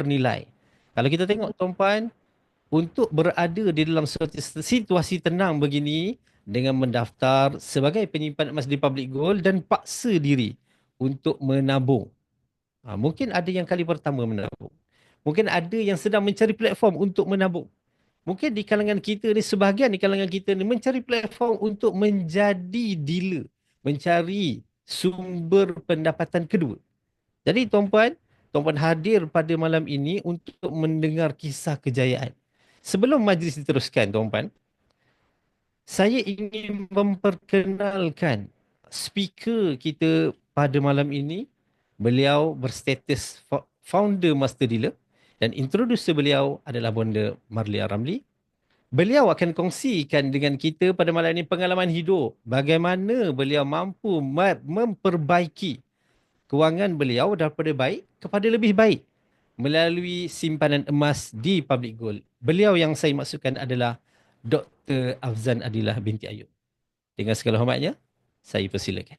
ternilai. Kalau kita tengok tuan-puan, untuk berada di dalam situasi tenang begini dengan mendaftar sebagai penyimpan emas di Public Gold dan paksa diri untuk menabung. Mungkin ada yang kali pertama menabung. Mungkin ada yang sedang mencari platform untuk menabung. Mungkin di kalangan kita ni, sebahagian di kalangan kita ni mencari platform untuk menjadi dealer, mencari sumber pendapatan kedua. Jadi tuan-puan hadir pada malam ini untuk mendengar kisah kejayaan. Sebelum majlis diteruskan, tuan-puan, saya ingin memperkenalkan speaker kita pada malam ini. Beliau berstatus founder Master Dealer dan introducer beliau adalah Bonda Marlia Ramli. Beliau akan kongsikan dengan kita pada malam ini pengalaman hidup, bagaimana beliau mampu memperbaiki kewangan beliau daripada baik kepada lebih baik melalui simpanan emas di Public Gold. Beliau yang saya maksudkan adalah Dr. Afzan Adilah binti Ayub. Dengan segala hormatnya, saya persilakan.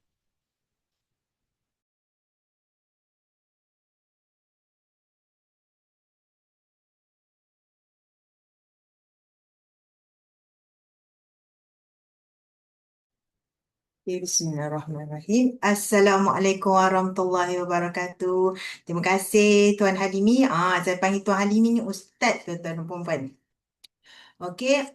Bismillahirrahmanirrahim. Assalamualaikum warahmatullahi wabarakatuh. Terima kasih Tuan Halimi. Saya panggil Tuan Halimi ni Ustaz tuan-tuan dan puan-puan. Okey,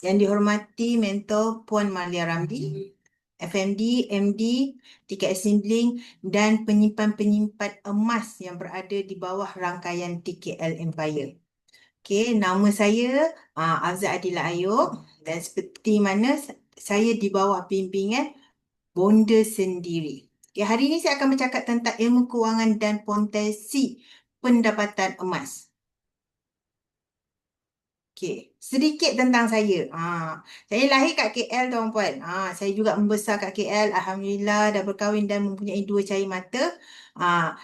yang dihormati Mentor Puan Malia Ramli, FMD, MD, Ticket Assembling dan penyimpan-penyimpan emas yang berada di bawah rangkaian TKL Empire. Okey, nama saya Afzal Adilah Ayub dan seperti mana saya di bawah bimbingan bonda sendiri. Okay, hari ini saya akan bercakap tentang ilmu kewangan dan potensi pendapatan emas. Okay, sedikit tentang saya. Saya lahir kat KL tuan-puan. Saya juga membesar kat KL. Alhamdulillah dah berkahwin dan mempunyai 2 cahaya mata.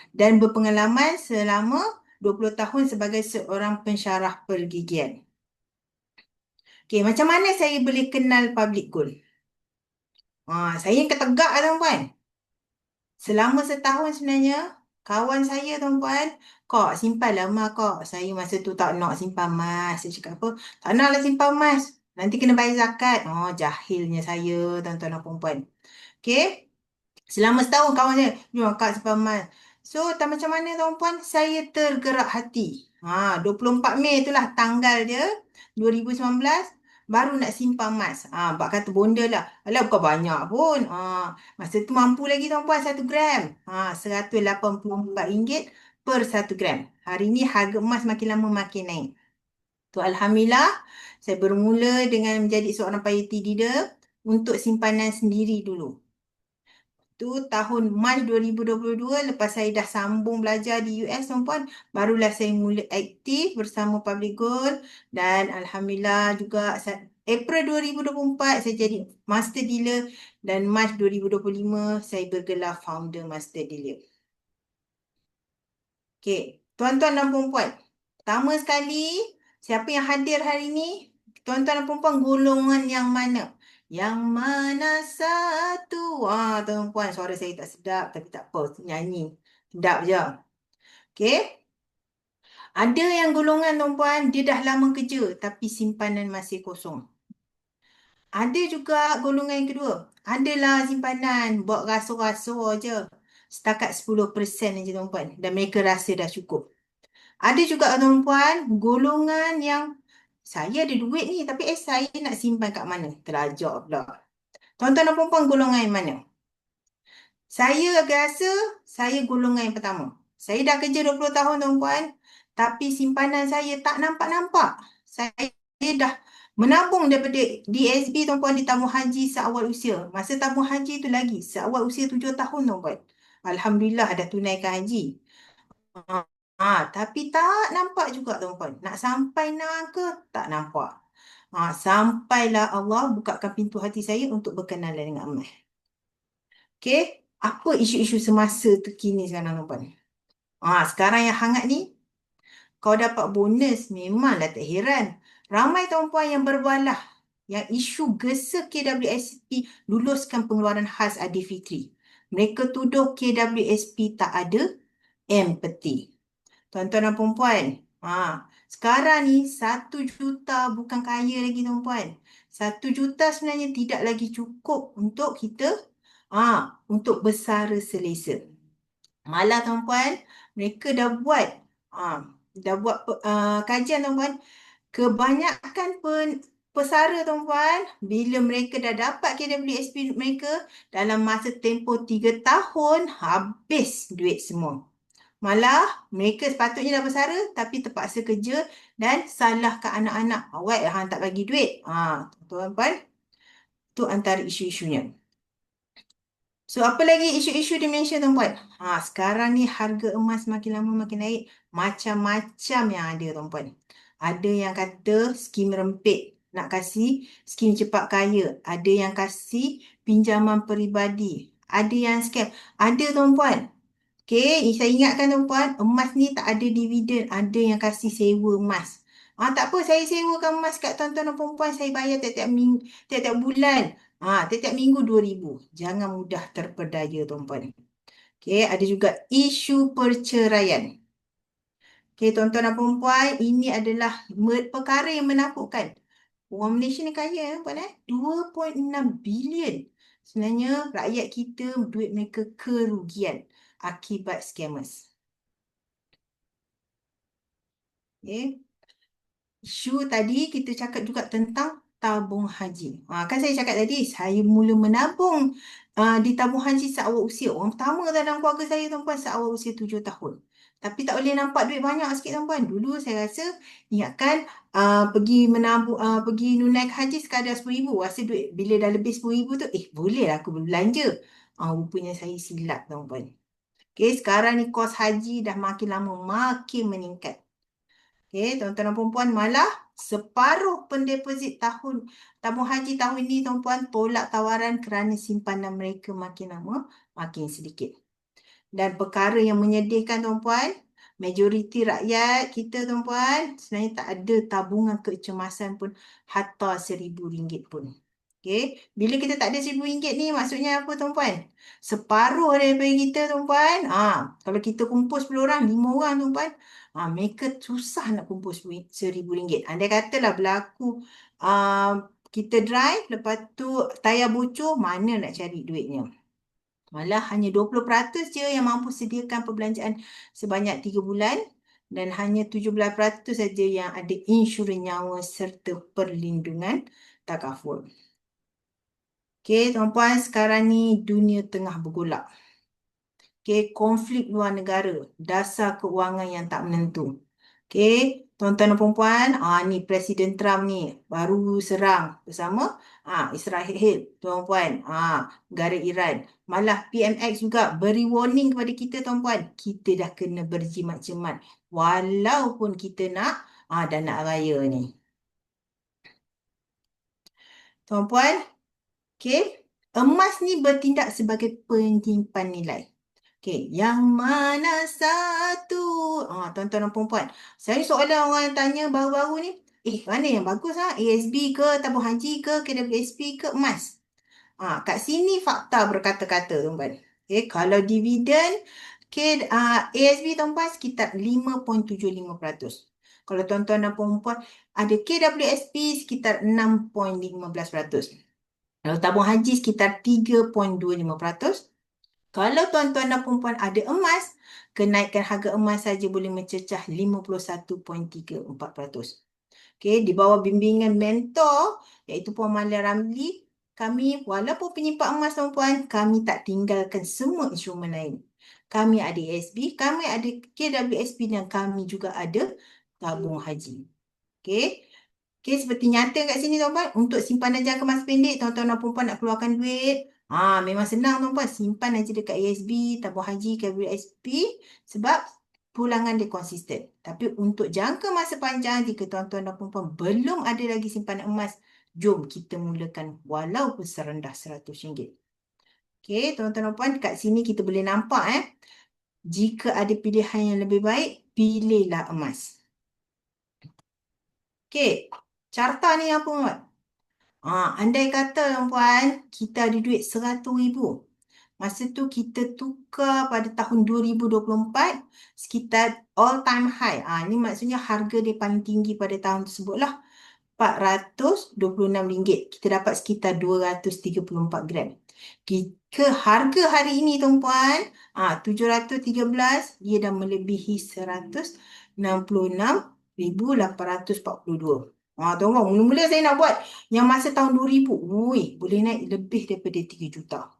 Dan berpengalaman selama 20 tahun sebagai seorang pensyarah pergigian. Okay, macam mana saya boleh kenal Public Gold? Saya yang ketegak tuan-puan. Selama setahun sebenarnya, kawan saya tuan-puan, kak simpan lama kak. Saya masa tu tak nak simpan emas. Saya cakap apa? Tak naklah simpan emas. Nanti kena bayar zakat. Jahilnya saya tuan-tuan dan puan-puan. Okay. Selama setahun kawan saya, jom kak simpan emas. So, tak macam mana tuan-puan, saya tergerak hati. 24 Mei itulah tanggal dia, 2019, baru nak simpan emas. Bak kata bonda lah. Alah, bukan banyak pun. Masa tu mampu lagi tuan-puan, 1 gram. RM184 per 1 gram. Hari ni harga emas makin lama makin naik. Tu Alhamdulillah, saya bermula dengan menjadi seorang payati leader untuk simpanan sendiri dulu. Tu tahun Mac 2022, lepas saya dah sambung belajar di US tuan-puan, barulah saya mula aktif bersama Public Gold dan Alhamdulillah juga April 2024 saya jadi Master Dealer dan Mac 2025 saya bergelar Founder Master Dealer. Okey, tuan-tuan dan puan-puan, pertama sekali, siapa yang hadir hari ini? Tuan-tuan dan puan-puan, golongan yang mana? Yang mana satu? Tuan-puan, suara saya tak sedap tapi tak apa, nyanyi. Sedap je. Okey. Ada yang golongan tuan-puan, dia dah lama kerja tapi simpanan masih kosong. Ada juga golongan yang kedua. Adalah simpanan, buat rasur-rasur je. Setakat 10% je tuan-puan. Dan mereka rasa dah cukup. Ada juga tuan-puan, golongan yang saya ada duit ni tapi saya nak simpan kat mana? Terajak pula. Tuan-tuan dan puan-puan, golongan yang mana? Saya rasa saya golongan yang pertama. Saya dah kerja 20 tahun tuan-puan, tapi simpanan saya tak nampak-nampak. Saya dah menabung daripada DSB tuan-puan di tabung haji seawal usia. Masa tabung haji tu lagi, seawal usia 7 tahun tuan-puan. Alhamdulillah dah tunaikan haji. Tapi tak nampak juga tuan-puan. Nak sampai nak ke? Tak nampak. Sampailah Allah bukakan pintu hati saya untuk berkenalan dengan emas. Okey, apa isu-isu semasa terkini sekarang tuan-puan? Sekarang yang hangat ni, kau dapat bonus memanglah tak heran. Ramai tuan-puan yang berbalah yang isu gesa KWSP luluskan pengeluaran khas Aidilfitri. Mereka tuduh KWSP tak ada empathy. Tuan-tuan dan perempuan. Sekarang ni 1 juta bukan kaya lagi tuan-puan. 1 juta sebenarnya tidak lagi cukup untuk kita untuk bersara selesa. Malah tuan-puan, mereka dah buat kajian tuan-puan. Kebanyakan pesara tuan-puan, bila mereka dah dapat KWSP mereka, dalam masa tempoh 3 tahun, habis duit semua. Malah mereka sepatutnya dah bersara tapi terpaksa kerja dan salahkan anak-anak. Awak hang tak bagi duit. Tuan-tuan, tu antara isu-isunya. So, apa lagi isu-isu dimension tuan-puan? Sekarang ni harga emas makin lama makin naik. Macam-macam yang ada tuan-puan. Ada yang kata skim rempit. Nak kasih skim cepat kaya. Ada yang kasih pinjaman peribadi. Ada yang scam. Ada tuan-puan. Okey, saya ingatkan tuan-puan, emas ni tak ada dividen. Ada yang kasih sewa emas. Tak apa, saya sewakan emas kat tuan-tuan dan perempuan. Saya bayar tiap-tiap bulan. Tiap-tiap minggu 2,000. Jangan mudah terpedaya tuan-puan. Okey, ada juga isu perceraian. Okey, tuan-tuan dan perempuan, ini adalah perkara yang menakutkan. Orang Malaysia ni kaya tuan-puan 2.6 bilion. Sebenarnya rakyat kita duit mereka kerugian akibat scammers. Okay. Isu tadi kita cakap juga tentang tabung haji. Kan saya cakap tadi, saya mula menabung di tabung haji seawal usia. Orang pertama dalam keluarga saya tuan-puan seawal usia 7 tahun. Tapi tak boleh nampak duit banyak sikit tuan-puan. Dulu saya rasa, ingatkan pergi menabung, pergi nunaikan haji sekadar RM10,000. Rasa duit bila dah lebih RM10,000 tu, boleh lah aku berbelanja. Rupanya saya silap tuan-puan. Okay, sekarang ni kos haji dah makin lama makin meningkat. Okay, tuan-tuan dan perempuan, malah separuh pendeposit tabung haji tahun ini tuan-puan tolak tawaran kerana simpanan mereka makin lama makin sedikit. Dan perkara yang menyedihkan tuan-puan, majoriti rakyat kita tuan-puan sebenarnya tak ada tabungan kecemasan pun hatta RM1,000 pun. Okay. Bila kita tak ada RM1,000 ni maksudnya apa tuan-puan? Separuh daripada kita tuan-puan. Kalau kita kumpul 10 orang, 5 orang tuan-puan, mereka susah nak kumpul RM1,000. Andai katalah berlaku kita drive, lepas tu tayar bocor, mana nak cari duitnya? Malah hanya 20% je yang mampu sediakan perbelanjaan sebanyak 3 bulan dan hanya 17% saja yang ada insurans nyawa serta perlindungan takaful. Okey, tuan-puan, sekarang ni dunia tengah bergolak. Okey, konflik luar negara, dasar keuangan yang tak menentu. Okey, tuan-tuan dan perempuan, ni Presiden Trump ni baru serang bersama Israel, tuan-puan, negara Iran. Malah PMX juga beri warning kepada kita, tuan-puan. Kita dah kena berjimat-jimat walaupun kita nak dana raya ni. Tuan-puan, okey, emas ni bertindak sebagai penyimpan nilai. Okey, yang mana satu? Tuan-tuan dan perempuan. Saya soalan orang tanya baru-baru ni, mana yang bagus ASB ke, tabung haji ke, KWSP ke, emas? Kat sini fakta berkata-kata tuan-tuan. Okey, kalau dividen, ASB tuan-tuan sekitar 5.75%. Kalau tuan-tuan dan perempuan ada KWSP sekitar 6.15%. Kalau tabung haji sekitar 3.25%. Kalau tuan-tuan dan perempuan ada emas, kenaikan harga emas saja boleh mencecah 51.34%. Okey, di bawah bimbingan mentor, iaitu Puan Malia Ramli, kami walaupun penyimpan emas tuan-puan, kami tak tinggalkan semua instrumen lain. Kami ada ASB, kami ada KWSP dan kami juga ada tabung haji. Okey. Okey, seperti nyata kat sini tuan-puan, untuk simpanan jangka masa pendek, tuan-tuan dan perempuan nak keluarkan duit, memang senang tuan-puan, simpan aja dekat ASB, tabung haji, KWSP sebab pulangan dia konsisten. Tapi untuk jangka masa panjang, jika tuan-tuan dan perempuan belum ada lagi simpanan emas, jom kita mulakan walaupun serendah RM100. Okey, tuan-tuan dan perempuan, kat sini kita boleh nampak jika ada pilihan yang lebih baik, pilihlah emas. Okey, carta ni apa buat? Andai kata tuan-puan, kita ada duit RM100,000. Masa tu kita tukar pada tahun 2024 sekitar all time high. Ni maksudnya harga dia paling tinggi pada tahun tersebut lah. RM426. Kita dapat sekitar 234 gram. Ke harga hari ini tuan-puan, 713, dia dah melebihi 166,842. Tuan-puan, mula-mula saya nak buat yang masa tahun 2000. Ui, boleh naik lebih daripada 3 juta.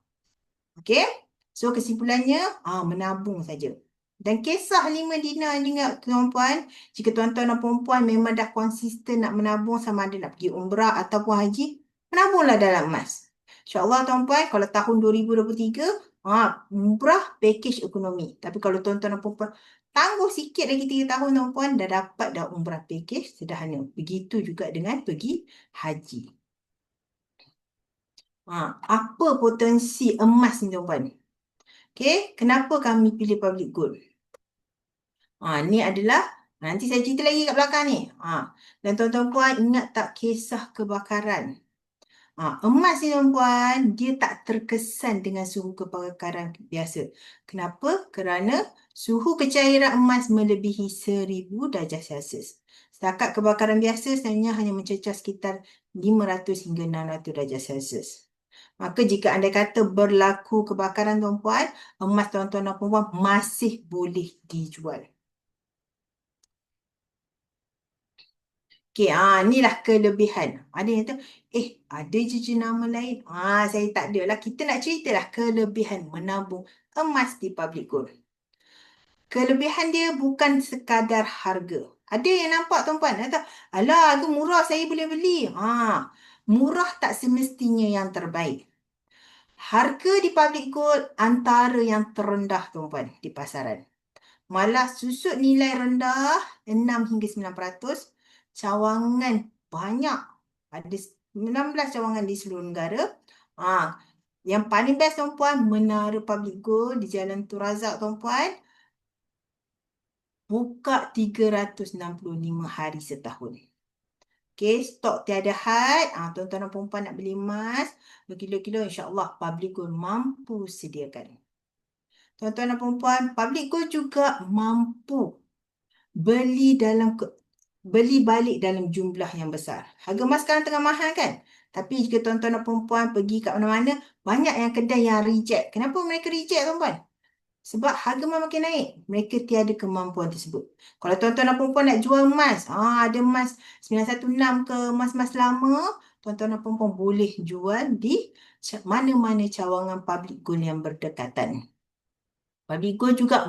Okey? So kesimpulannya, menabung saja. Dan kisah 5 dinar juga tuan-puan, jika tuan-tuan dan puan memang dah konsisten nak menabung sama ada nak pergi umrah ataupun haji, menabunglah dalam emas. InsyaAllah tuan-puan, kalau tahun 2023, umrah package ekonomi. Tapi kalau tuan-tuan dan puan tangguh sikit lagi 3 tahun tuan-puan, dah dapat dah umrah package sederhana. Begitu juga dengan pergi haji. Apa potensi emas ni tuan-puan? Okey, kenapa kami pilih public gold? Ni adalah, nanti saya cerita lagi kat belakang ni. Dan tuan-tuan puan ingat tak kisah kebakaran? Emas ni tuan-puan, dia tak terkesan dengan suhu kebakaran biasa. Kenapa? Kerana suhu kecairan emas melebihi 1000 darjah Celsius. Setakat kebakaran biasa sebenarnya hanya mencecah sekitar 500 hingga 600 darjah Celsius. Maka jika anda kata berlaku kebakaran tuan-puan, emas tuan-tuan dan puan masih boleh dijual. Okey, inilah kelebihan. Ada yang kata, ada je jenama lain. Saya tak ada lah. Kita nak ceritalah kelebihan menabung emas di public gold. Kelebihan dia bukan sekadar harga. Ada yang nampak tuan-puan, kata, alah, itu murah, saya boleh beli. Murah tak semestinya yang terbaik. Harga di public gold antara yang terendah tuan-puan di pasaran. Malah susut nilai rendah 6 hingga 9%. Cawangan banyak. Ada 16 cawangan di seluruh negara. Yang paling best tuan-puan, Menara Public Gold di Jalan Tun Razak tuan-puan. Buka 365 hari setahun. Okey, stok tiada had. Tuan-tuan dan puan nak beli emas berkilo-kilo, insya-Allah Public Gold mampu sediakan. Tuan-tuan dan puan, Public Gold juga mampu beli balik dalam jumlah yang besar. Harga emas sekarang tengah mahal kan? Tapi jika tuan-tuan dan puan pergi kat mana-mana, banyak yang kedai yang reject. Kenapa mereka reject tuan-puan? Sebab harga emas makin naik. Mereka tiada kemampuan tersebut. Kalau tuan-tuan dan puan nak jual emas, ada emas 916 ke emas-emas lama, tuan-tuan dan puan boleh jual di mana-mana cawangan Public Gold yang berdekatan. Public Gold juga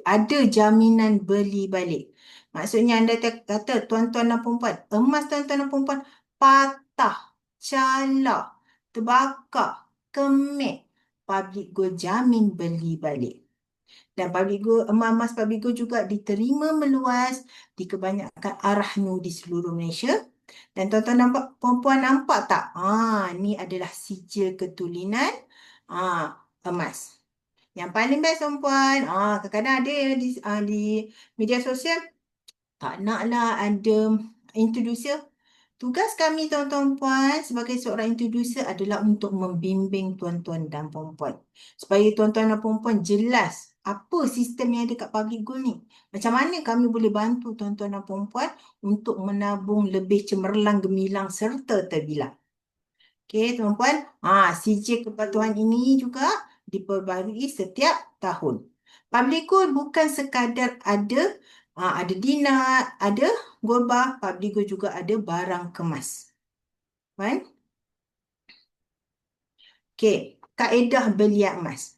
ada jaminan beli balik. Maksudnya anda kata tuan-tuan dan puan, emas tuan-tuan dan puan patah, calar, terbakar, kemek, Public Gold jamin beli balik. Dan Public Gold, emas Public Gold juga diterima meluas di kebanyakan arahnu di seluruh Malaysia. Dan tuan-tuan dan puan nampak tak? Ni adalah sijil ketulinan emas. Yang paling best tuan-puan, kadang-kadang ada di media sosial, tak naklah ada introducer. Tugas kami tuan-tuan puan sebagai seorang introducer adalah untuk membimbing tuan-tuan dan puan-puan. Supaya tuan-tuan dan puan-puan jelas apa sistem yang ada kat Public Gold ni. Macam mana kami boleh bantu tuan-tuan dan puan-puan untuk menabung lebih cemerlang, gemilang serta terbilang. Okey tuan-puan, sijil kepatuhan ini juga diperbarui setiap tahun. Public Gold bukan sekadar ada dinar, ada gold bar, Public Gold juga ada barang kemas. Kan? Okey, kaedah belian emas.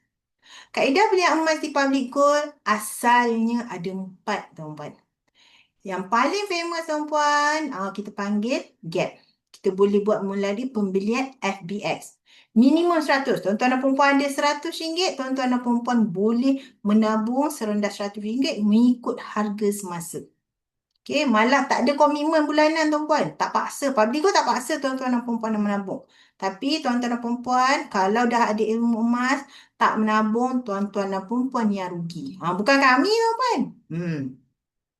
Kaedah belian emas di Public Gold asalnya ada 4 tuan-puan. Yang paling famous tuan-puan, kita panggil gap. Kita boleh buat melalui pembelian FBX. Minimum 100. Tuan-tuan dan puan ada RM100, tuan-tuan dan puan boleh menabung serendah RM100 mengikut harga semasa. Okey, malah tak ada komitmen bulanan tuan-puan. Tak paksa. Public Gold tak paksa tuan-tuan dan puan nak menabung. Tapi tuan-tuan dan puan kalau dah ada ilmu emas, tak menabung, tuan-tuan dan puan yang rugi. Bukan kami tuan-puan.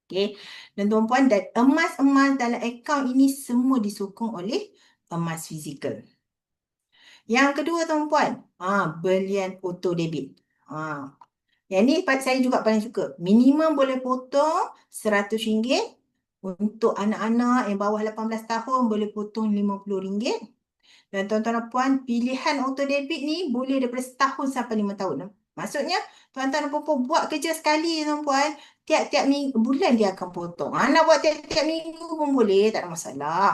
Okey. Dan tuan-puan, dan emas-emas dalam akaun ini semua disokong oleh emas fizikal. Yang kedua tuan-puan, belian auto debit. Yang ni saya juga paling suka. Minimum boleh potong RM100. Untuk anak-anak yang bawah 18 tahun boleh potong RM50. Dan tuan-tuan dan puan, pilihan auto debit ni boleh daripada setahun sampai 5 tahun. Maksudnya, tuan-tuan dan puan buat kerja sekali, tuan-puan, tiap-tiap bulan dia akan potong. Nak buat tiap-tiap minggu pun boleh, tak ada masalah.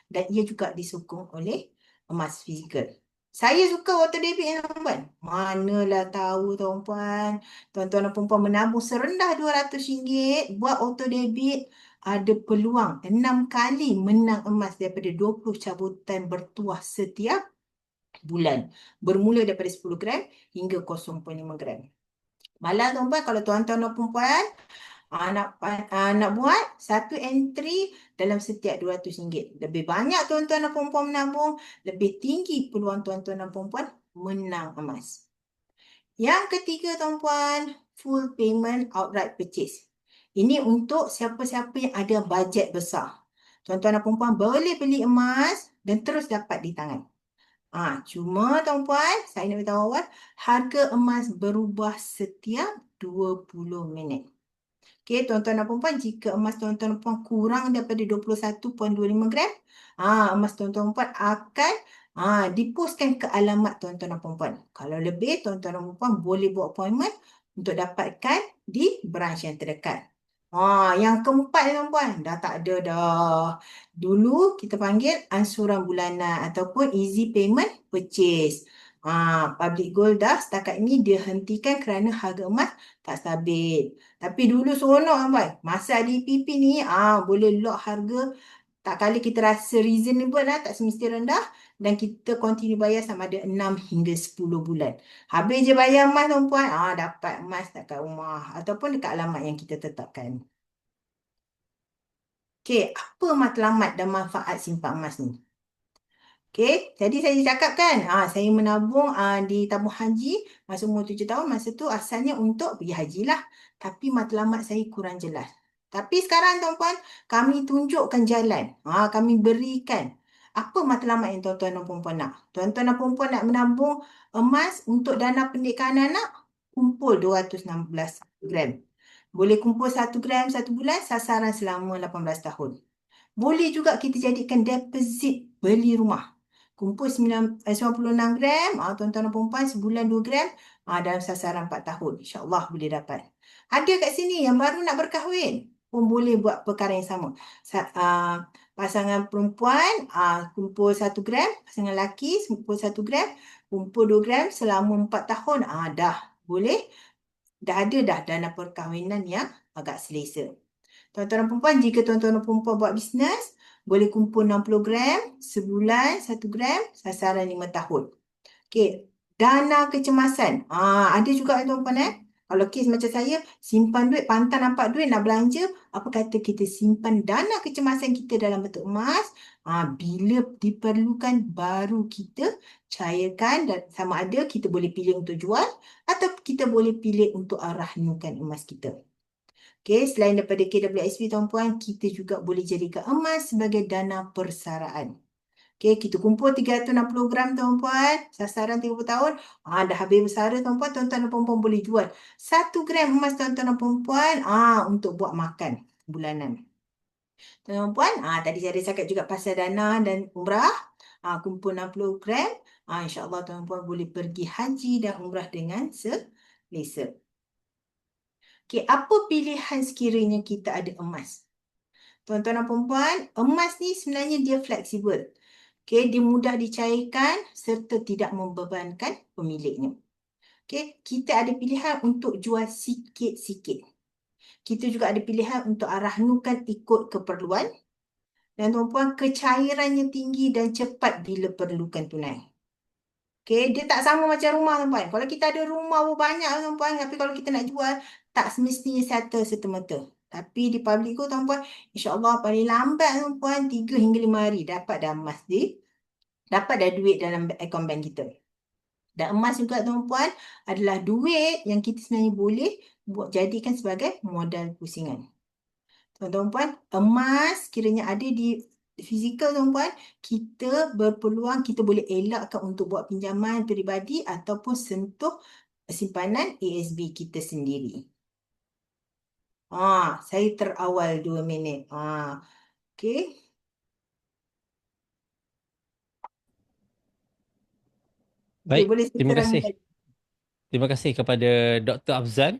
Dan ia juga disokong oleh emas fizikal. Saya suka auto debit ni, tuan-puan. Manalah tahu, tuan-puan. Tuan-tuan dan puan menabung serendah RM200, buat auto debit, ada peluang 6 kali menang emas daripada 20 cabutan bertuah setiap bulan. Bermula daripada 10 gram hingga 0.5 gram. Malah tuan-tuan, kalau tuan-tuan dan puan nak buat satu entry dalam setiap RM200. Lebih banyak tuan-tuan dan puan menabung, lebih tinggi peluang tuan-tuan dan puan menang emas. Yang ketiga tuan-puan, full payment outright purchase. Ini untuk siapa-siapa yang ada bajet besar. Tuan-tuan dan puan boleh beli emas dan terus dapat di tangan. Cuma tuan-puan, saya nak beritahu awal, harga emas berubah setiap 20 minit. Okey, tuan-tuan dan puan, jika emas tuan-tuan dan puan kurang daripada 21.25 gram, emas tuan-tuan dan puan akan dipostkan ke alamat tuan-tuan dan puan. Kalau lebih, tuan-tuan dan puan boleh buat appointment untuk dapatkan di branch yang terdekat. Yang keempat tuan-puan, dah tak ada dah. Dulu kita panggil ansuran bulanan ataupun easy payment purchase. Public gold dah setakat ini dia hentikan kerana harga emas tak stabil. Tapi dulu seronok tuan-puan. Masa ada EPP ni, boleh lock harga tak kala kita rasa reasonable lah, tak semesti rendah. Dan kita continue bayar sama ada 6 hingga 10 bulan. Habis je bayar emas tuan-puan, dapat emas dekat rumah ataupun dekat alamat yang kita tetapkan. Okey, apa matlamat dan manfaat simpan emas ni? Okey, jadi saya cakap kan, saya menabung di tabung haji masa umur 7 tahun. Masa tu asalnya untuk pergi haji lah. Tapi matlamat saya kurang jelas. Tapi sekarang tuan-puan, kami tunjukkan jalan. Kami berikan apa matlamat yang tuan-tuan dan puan nak. Tuan-tuan dan puan nak menabung emas untuk dana pendidikan anak, kumpul 216 gram. Boleh kumpul 1 gram 1 bulan, sasaran selama 18 tahun. Boleh juga kita jadikan deposit beli rumah. Kumpul 96 gram, tuan-tuan dan perempuan sebulan 2 gram, dalam sasaran 4 tahun. InsyaAllah boleh dapat. Ada kat sini yang baru nak berkahwin pun boleh buat perkara yang sama. Pasangan perempuan kumpul 1 gram, pasangan lelaki kumpul 1 gram, kumpul 2 gram selama 4 tahun. Dah boleh. Dah ada dah dana perkahwinan yang agak selesa. Tuan-tuan dan perempuan, jika tuan-tuan dan perempuan buat bisnes, boleh kumpul 60 gram, sebulan 1 gram, sasaran 5 tahun. Okey, dana kecemasan. Ada juga tuan-tuan Kalau kes macam saya, simpan duit, pantang nampak duit, nak belanja, apa kata kita simpan dana kecemasan kita dalam bentuk emas, bila diperlukan baru kita cairkan dan sama ada kita boleh pilih untuk jual atau kita boleh pilih untuk rahnukan emas kita. Okey, selain daripada KWSP tuan-puan, kita juga boleh jadikan emas sebagai dana persaraan. Okey, kita kumpul 360 gram tuan-puan, sasaran 30 tahun, dah habis bersara tuan-puan, tuan-tuan dan puan-puan boleh jual 1 gram emas tuan-tuan dan puan-puan untuk buat makan bulanan. Tuan-puan, tadi saya ada cakap juga pasal dana dan umrah, kumpul 60 gram, insya-Allah tuan-puan boleh pergi haji dan umrah dengan selesa. Okey, apa pilihan sekiranya kita ada emas? Tuan-tuan dan puan-puan, emas ni sebenarnya dia fleksibel. Okey, dia mudah dicairkan serta tidak membebankan pemiliknya. Okey, kita ada pilihan untuk jual sikit-sikit. Kita juga ada pilihan untuk rahnukan ikut keperluan. Dan tuan-puan, kecairannya tinggi dan cepat bila perlukan tunai. Okey, dia tak sama macam rumah tuan-puan. Kalau kita ada rumah banyak tuan-puan, tapi kalau kita nak jual, tak semestinya settle serta-merta. Tapi di public gold tuan-puan, insya-Allah paling lambat tuan-puan 3 hingga 5 hari dapat dah emas dapat dah duit dalam akaun bank kita. Dan emas juga tuan-puan adalah duit yang kita sebenarnya boleh jadikan sebagai modal pusingan. Tuan-tuan, emas kiranya ada di fizikal tuan-puan, kita berpeluang kita boleh elakkan untuk buat pinjaman peribadi ataupun sentuh simpanan ASB kita sendiri. Saya terawal 2 minit. Okey. Okey, Baik, boleh saya terima terangkan kasih. balik. Terima kasih kepada Dr. Afzan.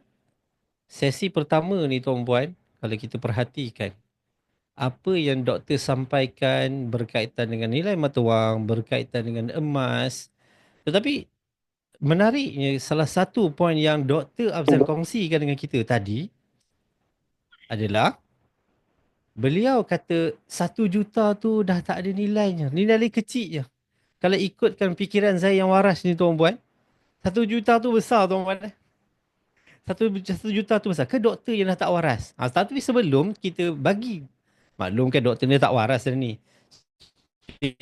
Sesi pertama ni tuan-puan, kalau kita perhatikan, apa yang doktor sampaikan berkaitan dengan nilai mata wang, berkaitan dengan emas. Tetapi menariknya, salah satu poin yang Dr. Afzal kongsikan dengan kita tadi adalah beliau kata 1 juta tu dah tak ada nilainya. Nilai kecil je. Kalau ikutkan fikiran saya yang waras ni tuan-puan, 1 juta tu besar tuan-puan. Satu juta tu besar. Ke doktor yang dah tak waras? Tapi sebelum kita bagi, maklumkan doktor ni tak waras dah ni. Kita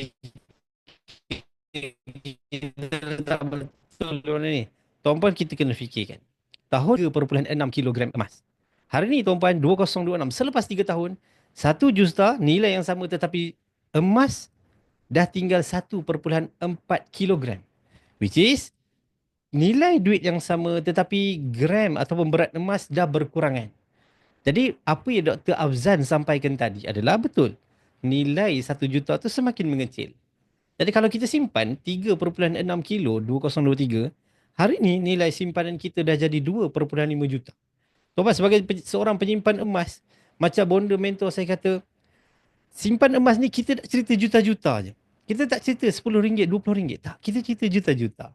tak betul ni. Tuan-puan, kita kena fikirkan. Tahun 3.6 kilogram emas. Hari ni tuan-puan 2026. Selepas 3 tahun, 1 juta nilai yang sama tetapi emas dah tinggal 1.4 kilogram. Which is nilai duit yang sama tetapi gram ataupun berat emas dah berkurangan. Jadi apa yang Dr. Afzan sampaikan tadi adalah betul. Nilai 1 juta tu semakin mengecil. Jadi kalau kita simpan 3.6 kilo 2023, hari ni nilai simpanan kita dah jadi 2.5 juta. Tuan sebagai seorang penyimpan emas, macam bonda mentor saya kata, simpan emas ni kita tak cerita juta-juta je. Kita tak cerita RM10, RM20. Tak, kita cerita juta-juta.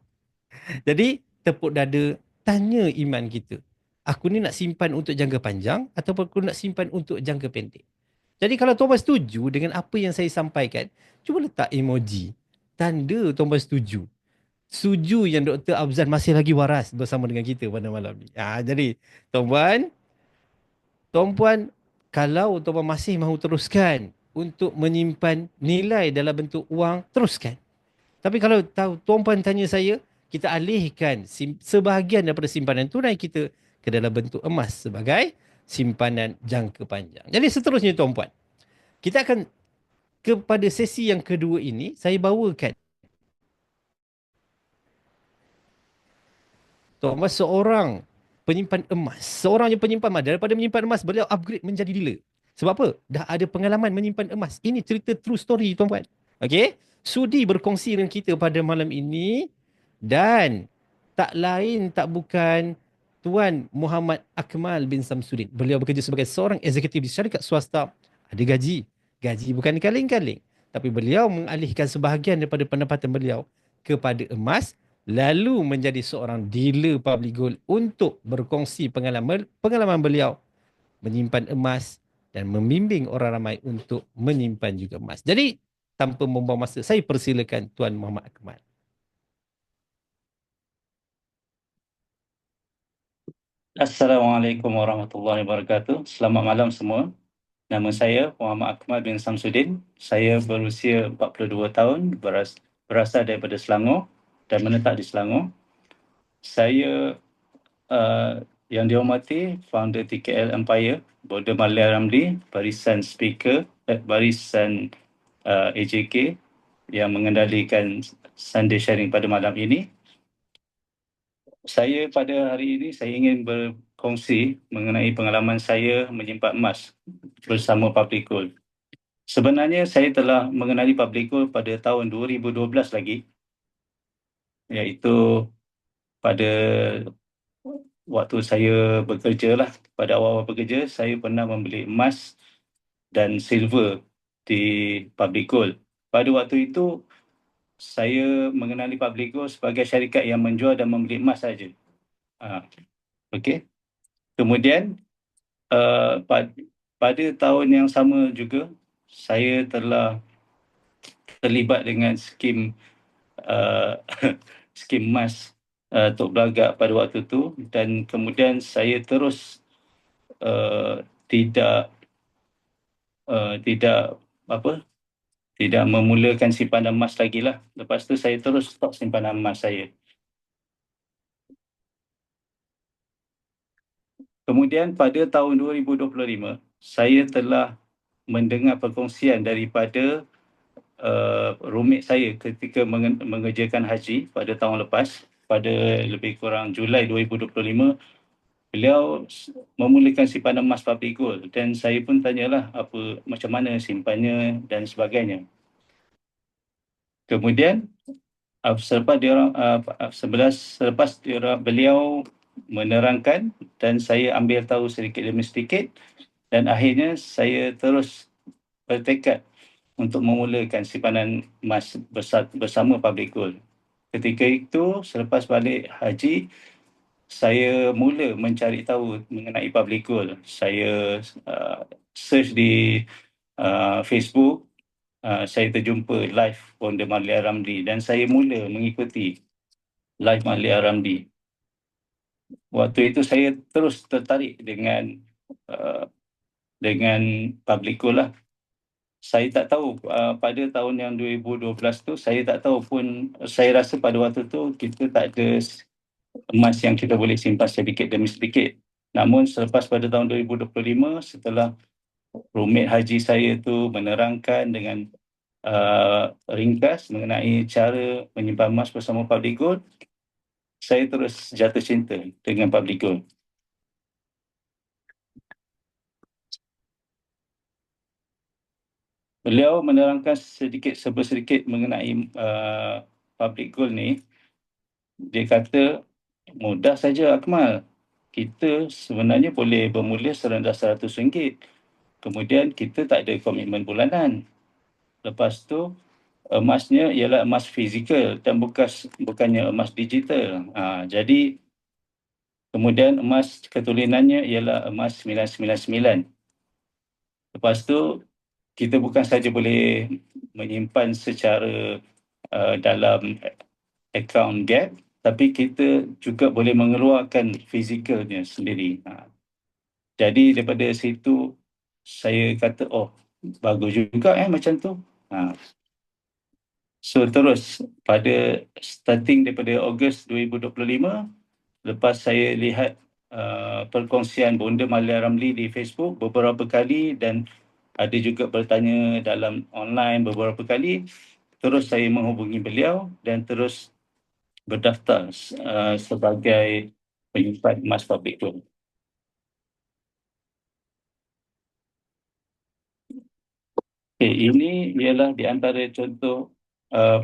Jadi tepuk dada, tanya iman kita. Aku ni nak simpan untuk jangka panjang ataupun aku nak simpan untuk jangka pendek? Jadi kalau tuan-tuan setuju dengan apa yang saya sampaikan, cuba letak emoji. Tanda tuan-tuan setuju. Setuju yang Dr. Afzan masih lagi waras bersama dengan kita pada malam ni. Jadi tuan-puan, kalau tuan-puan masih mahu teruskan untuk menyimpan nilai dalam bentuk wang, teruskan. Tapi kalau tahu tuan-puan tanya saya, kita alihkan sebahagian daripada simpanan tunai kita ke dalam bentuk emas sebagai simpanan jangka panjang. Jadi seterusnya tuan-puan, kita akan kepada sesi yang kedua ini, saya bawakan tuan-tuan seorang penyimpan emas. Seorang yang penyimpan emas. Daripada menyimpan emas, beliau upgrade menjadi dealer. Sebab apa? Dah ada pengalaman menyimpan emas. Ini cerita true story tuan-tuan. Okey? Sudi berkongsi dengan kita pada malam ini dan tak lain tak bukan Tuan Muhammad Akmal bin Samsudin. Beliau bekerja sebagai seorang eksekutif di syarikat swasta. Ada gaji. Gaji bukan kaleng-kaleng. Tapi beliau mengalihkan sebahagian daripada pendapatan beliau kepada emas, lalu menjadi seorang dealer public gold untuk berkongsi pengalaman beliau menyimpan emas dan membimbing orang ramai untuk menyimpan juga emas. Jadi, tanpa membuang masa, saya persilakan Tuan Muhammad Akmal. Assalamualaikum warahmatullahi wabarakatuh. Selamat malam semua. Nama saya Muhammad Akmal bin Samsudin. Saya berusia 42 tahun, berasal daripada Selangor dan menetap di Selangor. Saya yang dihormati founder TKL Empire, Border Malaya Ramli, barisan speaker, barisan AJK yang mengendalikan Sunday Sharing pada malam ini. Saya pada hari ini saya ingin berkongsi mengenai pengalaman saya menyimpan emas bersama Public Gold. Sebenarnya saya telah mengenali Public Gold pada tahun 2012 lagi, iaitu pada waktu saya bekerja lah. Pada awal-awal bekerja, saya pernah membeli emas dan silver di Public Gold. Pada waktu itu, saya mengenali Public Gold sebagai syarikat yang menjual dan membeli emas saja. Okey. Kemudian pada tahun yang sama juga saya telah terlibat dengan skim skim emas Tok Belagak pada waktu itu, dan kemudian saya terus tidak memulakan simpanan emas lagi lah. Lepas tu saya terus stop simpanan emas saya. Kemudian pada tahun 2025, saya telah mendengar perkongsian daripada roommate saya ketika mengerjakan haji pada tahun lepas, pada lebih kurang Julai 2025, beliau memulakan simpanan emas public gold dan saya pun tanyalah macam mana simpannya dan sebagainya. Kemudian selepas beliau menerangkan dan saya ambil tahu sedikit demi sedikit, dan akhirnya saya terus bertekad untuk memulakan simpanan emas bersama public gold. Ketika itu, selepas balik haji, saya mula mencari tahu mengenai public gold. Saya search di Facebook, saya terjumpa live Bonda Malia Ramli dan saya mula mengikuti live Malia Ramli. Waktu itu saya terus tertarik dengan public gold lah. Saya tak tahu pada tahun yang 2012 tu, saya tak tahu pun, saya rasa pada waktu tu kita tak ada emas yang kita boleh simpan sedikit demi sedikit. Namun selepas pada tahun 2025, setelah roommate haji saya tu menerangkan dengan ringkas mengenai cara menyimpan emas bersama public gold, saya terus jatuh cinta dengan public gold. Beliau menerangkan sedikit mengenai public gold ni. Dia kata, mudah saja Akmal. Kita sebenarnya boleh bermula serendah RM100. Kemudian kita tak ada komitmen bulanan. Lepas tu, emasnya ialah emas fizikal dan bukannya emas digital. Jadi, kemudian emas ketulinannya ialah emas 999. Lepas tu, kita bukan saja boleh menyimpan secara dalam akaun gap, tapi kita juga boleh mengeluarkan fizikalnya sendiri. Jadi daripada situ, saya kata, oh bagus juga macam tu. So terus pada starting daripada Ogos 2025, lepas saya lihat perkongsian Bonda Malia Ramli di Facebook beberapa kali dan ada juga bertanya dalam online beberapa kali, terus saya menghubungi beliau dan terus berdaftar sebagai penyimpan emas public gold. Ini ialah di antara contoh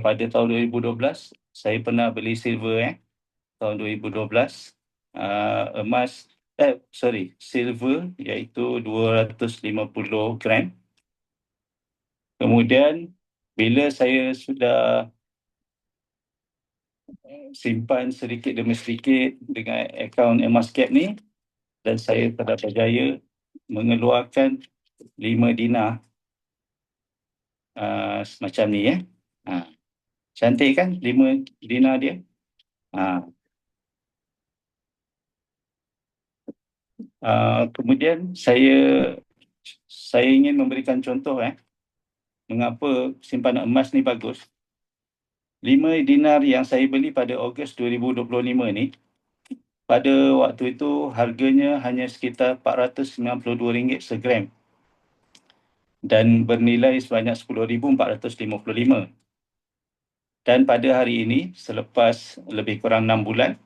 pada tahun 2012, saya pernah beli silver tahun 2012. Silver iaitu 250 gram. Kemudian bila saya sudah simpan sedikit demi sedikit dengan akaun Emascap ni, dan saya telah berjaya mengeluarkan 5 dinar semacam ni cantik kan 5 dinar dia. Kemudian saya ingin memberikan contoh mengapa simpanan emas ni bagus. 5 dinar yang saya beli pada Ogos 2025 ni, pada waktu itu harganya hanya sekitar RM492 segram dan bernilai sebanyak RM10,455. Dan pada hari ini, selepas lebih kurang 6 bulan,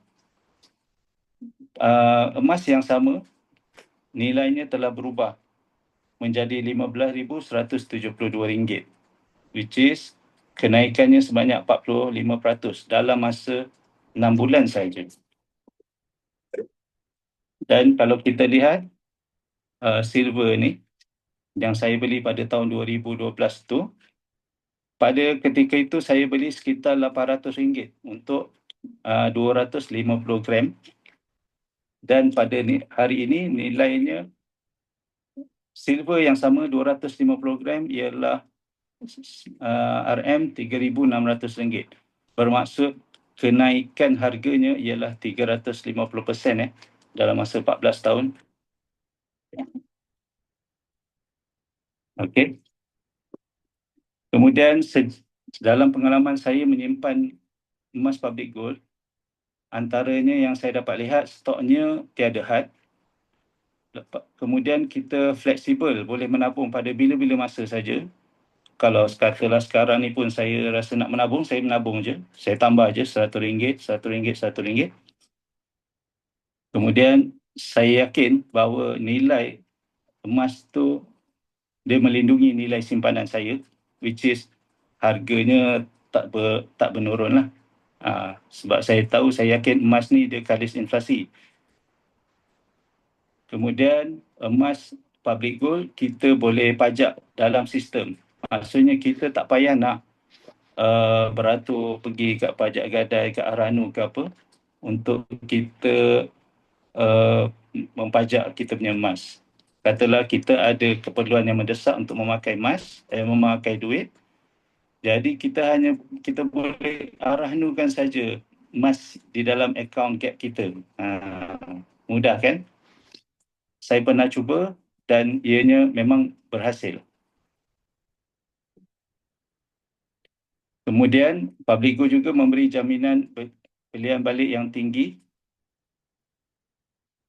emas yang sama nilainya telah berubah menjadi RM15,172, which is kenaikannya sebanyak 45% dalam masa 6 bulan saja. Dan kalau kita lihat silver ni yang saya beli pada tahun 2012 tu, pada ketika itu saya beli sekitar RM800 untuk 250 gram, dan pada hari ini nilainya silver yang sama 250 gram ialah RM3,600. Bermaksud kenaikan harganya ialah 350% dalam masa 14 tahun. Okey. Kemudian dalam pengalaman saya menyimpan emas public gold, antaranya yang saya dapat lihat, stoknya tiada had. Kemudian kita fleksibel, boleh menabung pada bila-bila masa saja. Kalau katalah sekarang ni pun saya rasa nak menabung, saya menabung je. Saya tambah je RM100, RM100, RM100. Kemudian saya yakin bahawa nilai emas tu dia melindungi nilai simpanan saya, which is harganya tak menurun lah. Sebab saya tahu, saya yakin emas ni dia kalis inflasi. Kemudian emas public gold kita boleh pajak dalam sistem. Maksudnya kita tak payah nak beratur pergi kat pajak gadai, kat Aranu ke apa, untuk kita mempajak kita punya emas. Katalah kita ada keperluan yang mendesak untuk memakai emas, memakai duit. Jadi kita boleh arahanukan saja emas di dalam akaun gap kita. Mudah kan? Saya pernah cuba dan ianya memang berhasil. Kemudian Public Gold juga memberi jaminan pilihan balik yang tinggi.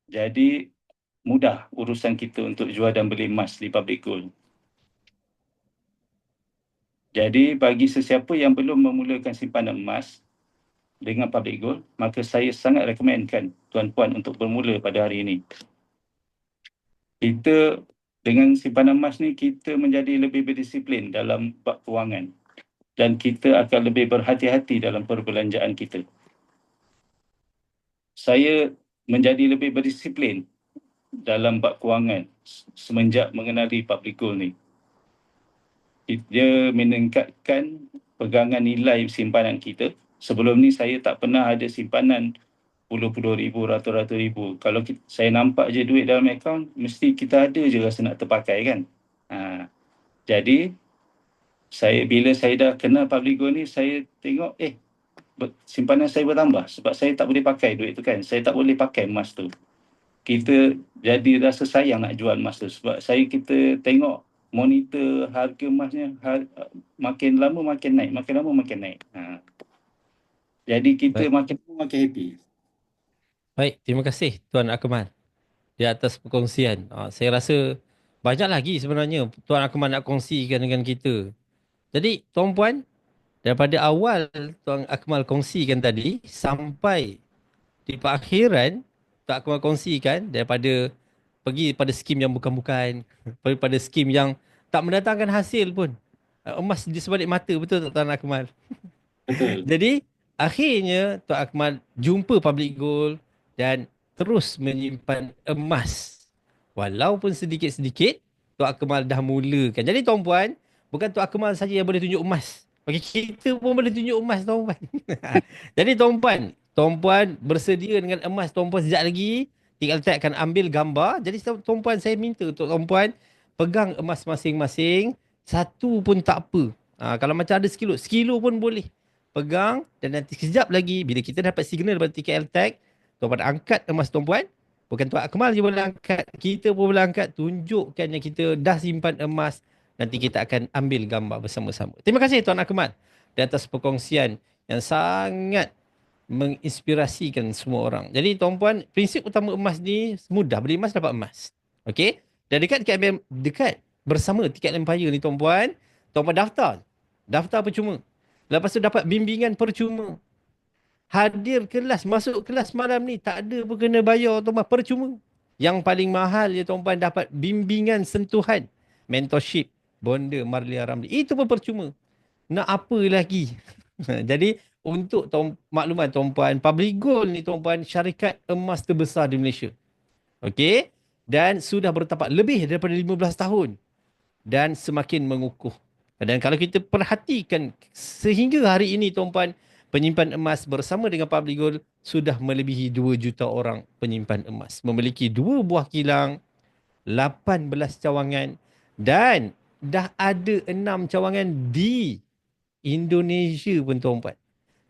Jadi mudah urusan kita untuk jual dan beli emas di Public Gold. Jadi bagi sesiapa yang belum memulakan simpanan emas dengan Public Gold, maka saya sangat rekomenkan tuan-puan untuk bermula pada hari ini. Kita dengan simpanan emas ni, kita menjadi lebih berdisiplin dalam bab kewangan dan kita akan lebih berhati-hati dalam perbelanjaan kita. Saya menjadi lebih berdisiplin dalam bab kewangan semenjak mengenali Public Gold ni. Dia meningkatkan pegangan nilai simpanan kita. Sebelum ni saya tak pernah ada simpanan puluh-puluh ribu, ratus-ratus ribu. Kalau saya nampak je duit dalam akaun, mesti kita ada je rasa nak terpakai kan. Jadi bila saya dah kenal Public Gold ni, saya tengok simpanan saya bertambah sebab saya tak boleh pakai duit tu kan. Saya tak boleh pakai emas tu. Kita jadi rasa sayang nak jual emas tu sebab kita tengok monitor harga emasnya makin lama makin naik, makin lama makin naik. Jadi kita makin lama makin happy. Baik, terima kasih Tuan Akmal di atas perkongsian. Saya rasa banyak lagi sebenarnya Tuan Akmal nak kongsikan dengan kita. Jadi tuan puan, daripada awal Tuan Akmal kongsikan tadi sampai di perakhiran, Tuan Akmal kongsikan daripada pergi pada skim yang bukan-bukan, pada skim yang tak mendatangkan hasil pun. Emas di sebalik mata, betul tak Tuan Akmal? Betul. Jadi akhirnya Tuan Akmal jumpa Public Gold dan terus menyimpan emas. Walaupun sedikit-sedikit, Tuan Akmal dah mulakan. Jadi tuan puan, bukan Tuan Akmal saja yang boleh tunjuk emas. Bagi kita pun boleh tunjuk emas tuan puan. Jadi tuan puan bersedia dengan emas tuan puan sekejap lagi. Tinggal akan ambil gambar. Jadi tuan puan, saya minta untuk tuan puan pegang emas masing-masing. Satu pun tak apa. Kalau macam ada sekilo pun boleh. Pegang dan nanti sekejap lagi bila kita dapat signal daripada TKL tuan puan angkat emas tuan puan. Bukan Tuan Akmal je boleh angkat. Kita pun boleh angkat. Tunjukkan yang kita dah simpan emas. Nanti kita akan ambil gambar bersama-sama. Terima kasih Tuan Akmal di atas perkongsian yang sangat menginspirasikan semua orang. Jadi tuan puan, prinsip utama emas ni mudah. Beli emas dapat emas. Okey? Dan dekat bersama Tiket Empire ni tuan puan daftar. Daftar percuma. Lepas tu dapat bimbingan percuma. Hadir kelas, masuk kelas malam ni, tak ada pun kena bayar tuan-tuan, percuma. Yang paling mahal je tuan-tuan dapat bimbingan sentuhan, mentorship, Bonda Marlia Ramli. Itu pun percuma. Nak apa lagi? Jadi untuk makluman tuan-tuan, Public Gold ni tuan-tuan syarikat emas terbesar di Malaysia. Okey? Dan sudah bertapak lebih daripada 15 tahun. Dan semakin mengukuh. Dan kalau kita perhatikan sehingga hari ini tuan-tuan, penyimpan emas bersama dengan Public Gold sudah melebihi 2 juta orang penyimpan emas. Memiliki 2 buah kilang, 18 cawangan dan dah ada 6 cawangan di Indonesia pun tuan-tuan.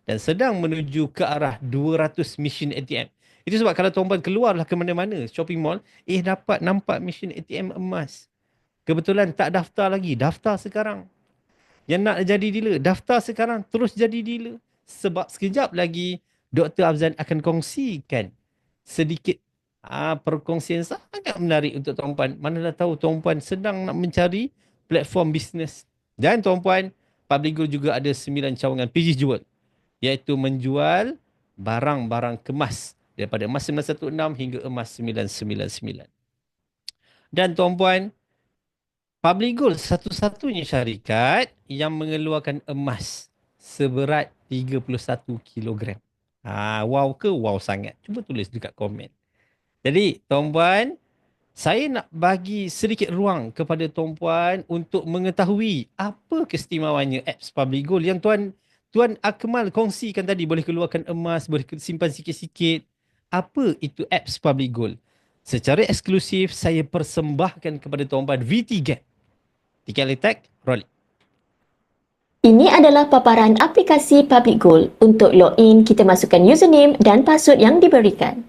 Dan sedang menuju ke arah 200 mesin ATM. Itu sebab kalau tuan-tuan keluarlah ke mana-mana shopping mall, dapat nampak mesin ATM emas. Kebetulan tak daftar lagi, daftar sekarang. Yang nak jadi dealer, daftar sekarang, terus jadi dealer. Sebab sekejap lagi Dr. Afzan akan kongsikan sedikit Perkongsian sangat menarik untuk tuan-puan. Mana dah tahu tuan-puan sedang nak mencari platform bisnes. Dan tuan-puan, Public Gold juga ada 9 cawangan PG Jewel, iaitu menjual barang-barang kemas daripada emas 916 hingga emas 999. Dan tuan-puan, Public Gold satu-satunya syarikat yang mengeluarkan emas seberat 31 kilogram. Wow ke? Wow sangat. Cuba tulis dekat komen. Jadi, tuan-puan, saya nak bagi sedikit ruang kepada tuan-puan untuk mengetahui apa keistimewanya apps Public Gold yang Tuan Akmal kongsikan tadi. Boleh keluarkan emas, boleh simpan sikit-sikit. Apa itu apps Public Gold? Secara eksklusif, saya persembahkan kepada tuan-puan VT Gap. Tiket letak, roll. Ini adalah paparan aplikasi Public Gold. Untuk login, kita masukkan username dan password yang diberikan.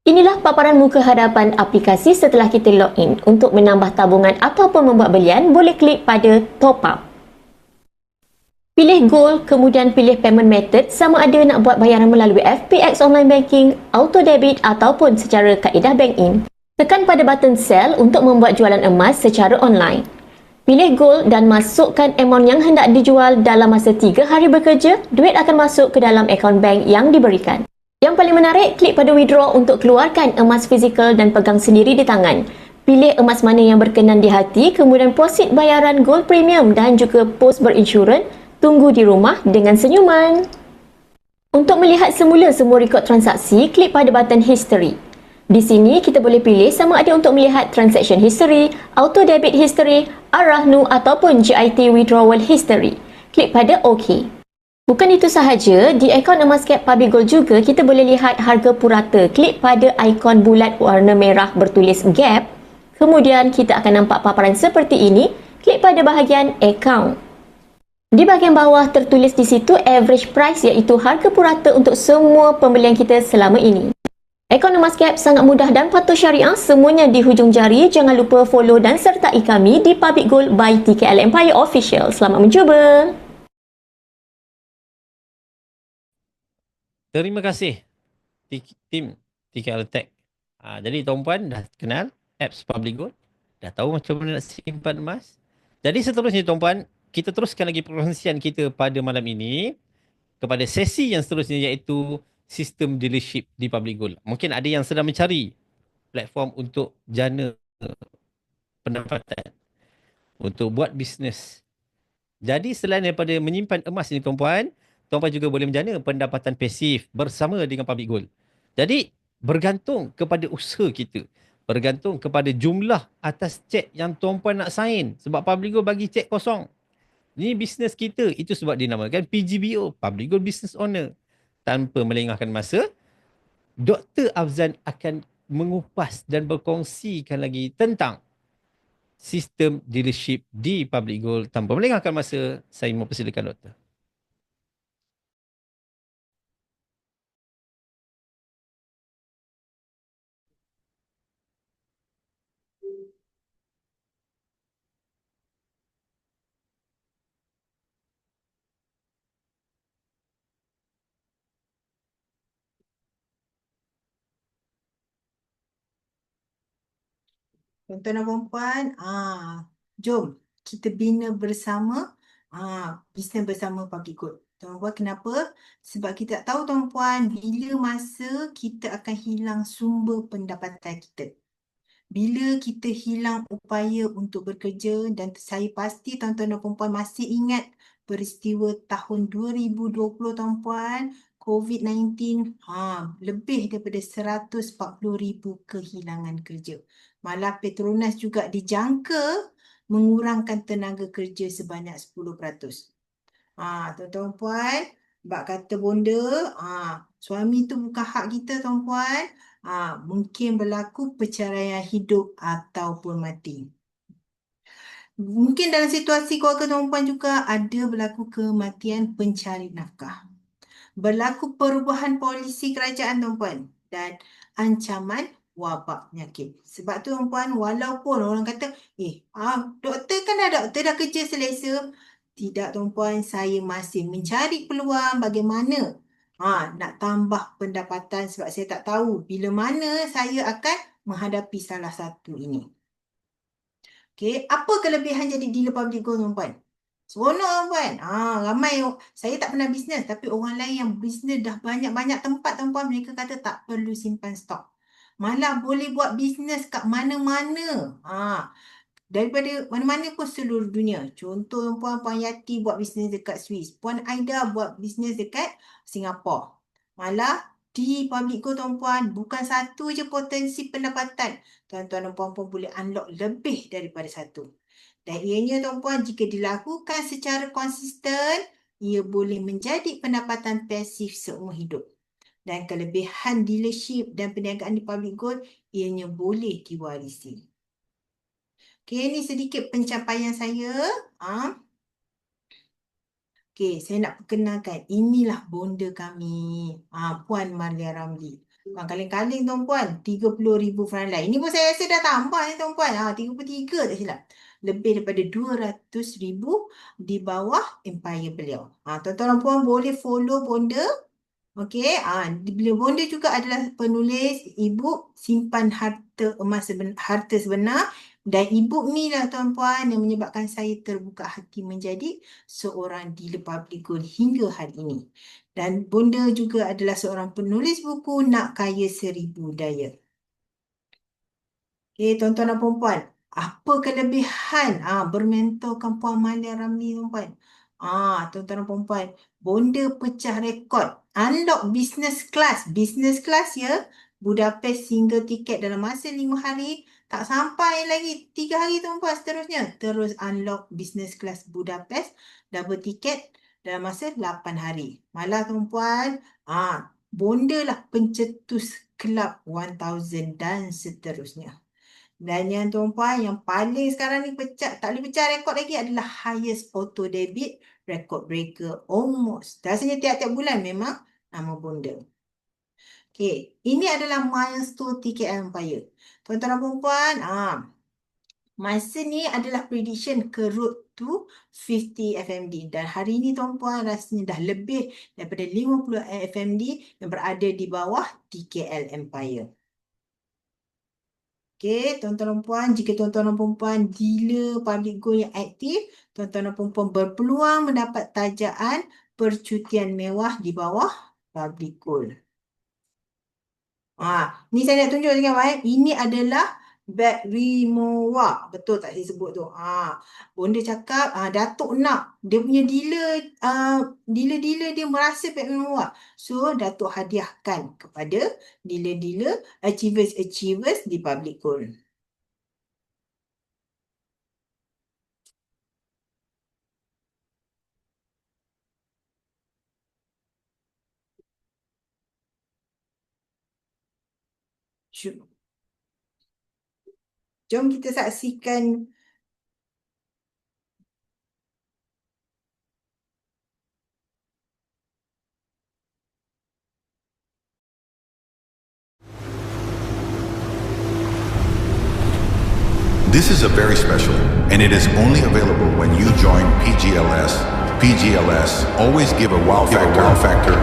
Inilah paparan muka hadapan aplikasi setelah kita login. Untuk menambah tabungan ataupun membuat belian, boleh klik pada Top Up. Pilih Gold, kemudian pilih Payment Method sama ada nak buat bayaran melalui FPX Online Banking, Auto Debit ataupun secara kaedah Bank In. Tekan pada button Sell untuk membuat jualan emas secara online. Pilih Gold dan masukkan amount yang hendak dijual. Dalam masa 3 hari bekerja, duit akan masuk ke dalam akaun bank yang diberikan. Yang paling menarik, klik pada withdraw untuk keluarkan emas fizikal dan pegang sendiri di tangan. Pilih emas mana yang berkenan di hati, kemudian proceed bayaran gold premium dan juga post berinsurans. Tunggu di rumah dengan senyuman. Untuk melihat semula semua rekod transaksi, klik pada button history. Di sini kita boleh pilih sama ada untuk melihat transaction history, auto debit history, Ar-Rahnu ataupun GIT withdrawal history. Klik pada OK. Bukan itu sahaja, di akaun Emascap Public Gold juga kita boleh lihat harga purata. Klik pada ikon bulat warna merah bertulis Gap. Kemudian kita akan nampak paparan seperti ini. Klik pada bahagian Account. Di bahagian bawah tertulis di situ average price, iaitu harga purata untuk semua pembelian kita selama ini. Akaun Emascap sangat mudah dan patuh syariah, semuanya di hujung jari. Jangan lupa follow dan sertai kami di Public Gold by TKL Empire Official. Selamat mencuba! Terima kasih tim TKL Tech. Jadi tuan-puan dah kenal apps Public Gold, dah tahu macam mana nak simpan emas. Jadi seterusnya tuan-puan, kita teruskan lagi perkongsian kita pada malam ini kepada sesi yang seterusnya, iaitu sistem dealership di Public Gold. Mungkin ada yang sedang mencari platform untuk jana pendapatan, untuk buat bisnes. Jadi selain daripada menyimpan emas ini tuan-puan, tuan-puan juga boleh menjana pendapatan pasif bersama dengan Public Gold. Jadi bergantung kepada usaha kita, bergantung kepada jumlah atas cek yang tuan-puan nak sign. Sebab Public Gold bagi cek kosong. Ini bisnes kita, itu sebab dinamakan PGBO, Public Gold Business Owner. Tanpa melengahkan masa, Dr. Afzan akan mengupas dan berkongsikan lagi tentang sistem dealership di Public Gold. Tanpa melengahkan masa, saya mempersilakan Doktor. Tuan-tuan dan puan-puan, jom kita bina bersama bisnes bersama Public Gold. Tuan-puan, kenapa? Sebab kita tak tahu tuan-puan bila masa kita akan hilang sumber pendapatan kita. Bila kita hilang upaya untuk bekerja, dan saya pasti tuan-tuan dan puan-puan masih ingat peristiwa tahun 2020 tuan-puan, COVID-19, lebih daripada 140,000 kehilangan kerja. Malah Petronas juga dijangka mengurangkan tenaga kerja sebanyak 10%. Tuan-tuan puan, bak kata bonda, suami tu bukan hak kita tuan-puan. Mungkin berlaku perceraian hidup ataupun mati. Mungkin dalam situasi keluarga tuan-puan juga ada berlaku kematian pencari nafkah. Berlaku perubahan polisi kerajaan tuan-puan dan ancaman wabak penyakit. Sebab tu tuan-puan, walaupun orang kata, doktor kan doktor dah kerja selesa. Tidak tuan-puan, saya masih mencari peluang bagaimana Nak tambah pendapatan sebab saya tak tahu bila mana saya akan menghadapi salah satu ini. Okey, apa kelebihan jadi dealer public gold, tuan-puan? Seronok, tuan-puan. Ramai saya tak pernah bisnes tapi orang lain yang bisnes dah banyak-banyak tempat, tuan-puan, mereka kata tak perlu simpan stok. Malah boleh buat bisnes kat mana-mana. Daripada mana-mana pun seluruh dunia. Contoh Puan Yati buat bisnes dekat Swiss. Puan Aida buat bisnes dekat Singapura. Malah di public gold, tuan-puan, bukan satu je potensi pendapatan. Tuan-tuan dan puan-puan boleh unlock lebih daripada satu. Dan ianya, tuan-puan, jika dilakukan secara konsisten, ia boleh menjadi pendapatan pasif seumur hidup. Dan kelebihan dealership dan perniagaan di public gold, ianya boleh diwarisi. Okey, ni sedikit pencapaian saya. Okey, saya nak perkenalkan. Inilah bonda kami. Puan Malia Ramli. Kaleng-kaleng, tuan-puan. 30,000 franlai. Ini pun saya rasa dah tambah ni, tuan-puan. 33 tak silap. Lebih daripada 200,000 di bawah empire beliau. Tuan-tuan dan puan boleh follow bonda. Okey, bila bonda juga adalah penulis e-book Simpan Harta Emas Harta Sebenar. Dan e-book ni lah, tuan-puan, yang menyebabkan saya terbuka hati menjadi seorang dealer public gold hingga hari ini. Dan bonda juga adalah seorang penulis buku Nak Kaya Seribu Daya. Okey, tuan-tuan dan puan-puan, apa kelebihan bermentorkan Puan Malia Ramli, tuan-puan? Tuan-tuan dan puan-puan, bonda pecah rekod. Unlock business class. Business class ya. Budapest single tiket dalam masa 5 hari. Tak sampai lagi 3 hari, tuan-puan, seterusnya. Terus unlock business class Budapest. Double tiket dalam masa 8 hari. Malah, tuan-puan, bonda lah pencetus Club 1000 dan seterusnya. Dan yang tuan-puan, yang paling sekarang ni tak boleh pecah rekod lagi adalah highest auto debit record breaker almost. Rasanya tiap-tiap bulan memang nama bonda. Okey, ini adalah milestone TKL Empire. Tuan-tuan dan puan-puan, masa ni adalah prediction ke road to 50 FMD. Dan hari ni, tuan-puan, rasanya dah lebih daripada 50 FMD yang berada di bawah TKL Empire. Okey, tuan-tuan dan puan, jika tuan-tuan dan puan dealer public gold yang aktif, tuan-tuan dan puan berpeluang mendapat tajaan percutian mewah di bawah public gold. Ni saya nak tunjuk dengan baik. Ini adalah beg Rimowa. Betul tak saya sebut tu? Bonda cakap, Datuk nak. Dia punya dealer dia merasa beg Rimowa. So, Datuk hadiahkan kepada dealer-dealer achievers di public gold. Jom kita saksikan This is a very special, and it is only available when you join PGLS. PGLS always give a wow factor.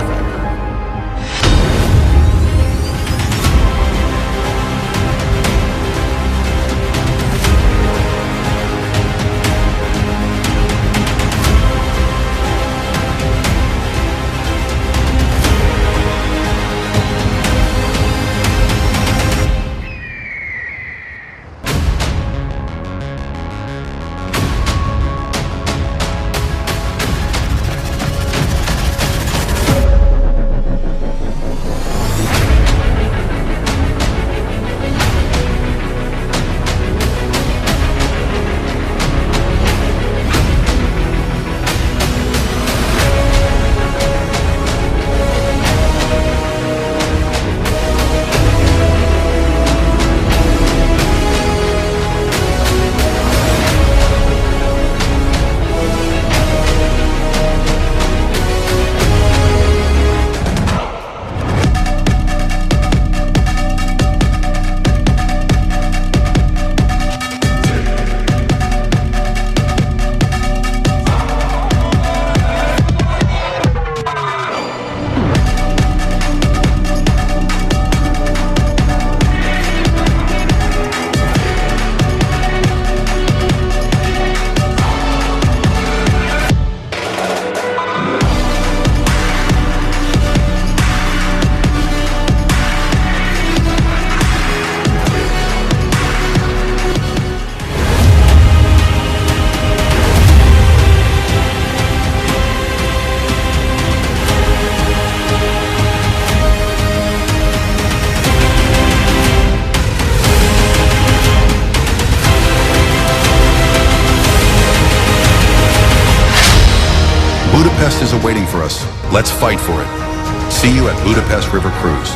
Budapest is awaiting for us. Let's fight for it. See you at Budapest River Cruise.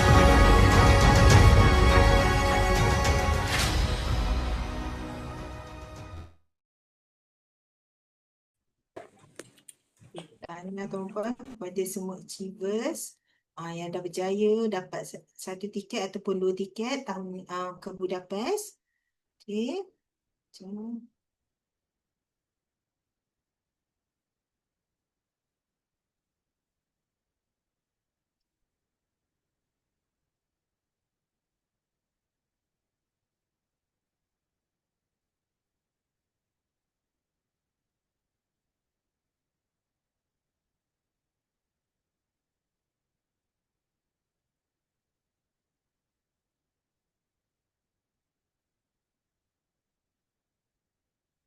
Tahniah tuan-tuan kepada semua achievers yang dah berjaya dapat satu tiket ataupun dua tiket tahun ke Budapest. Okey. Jom.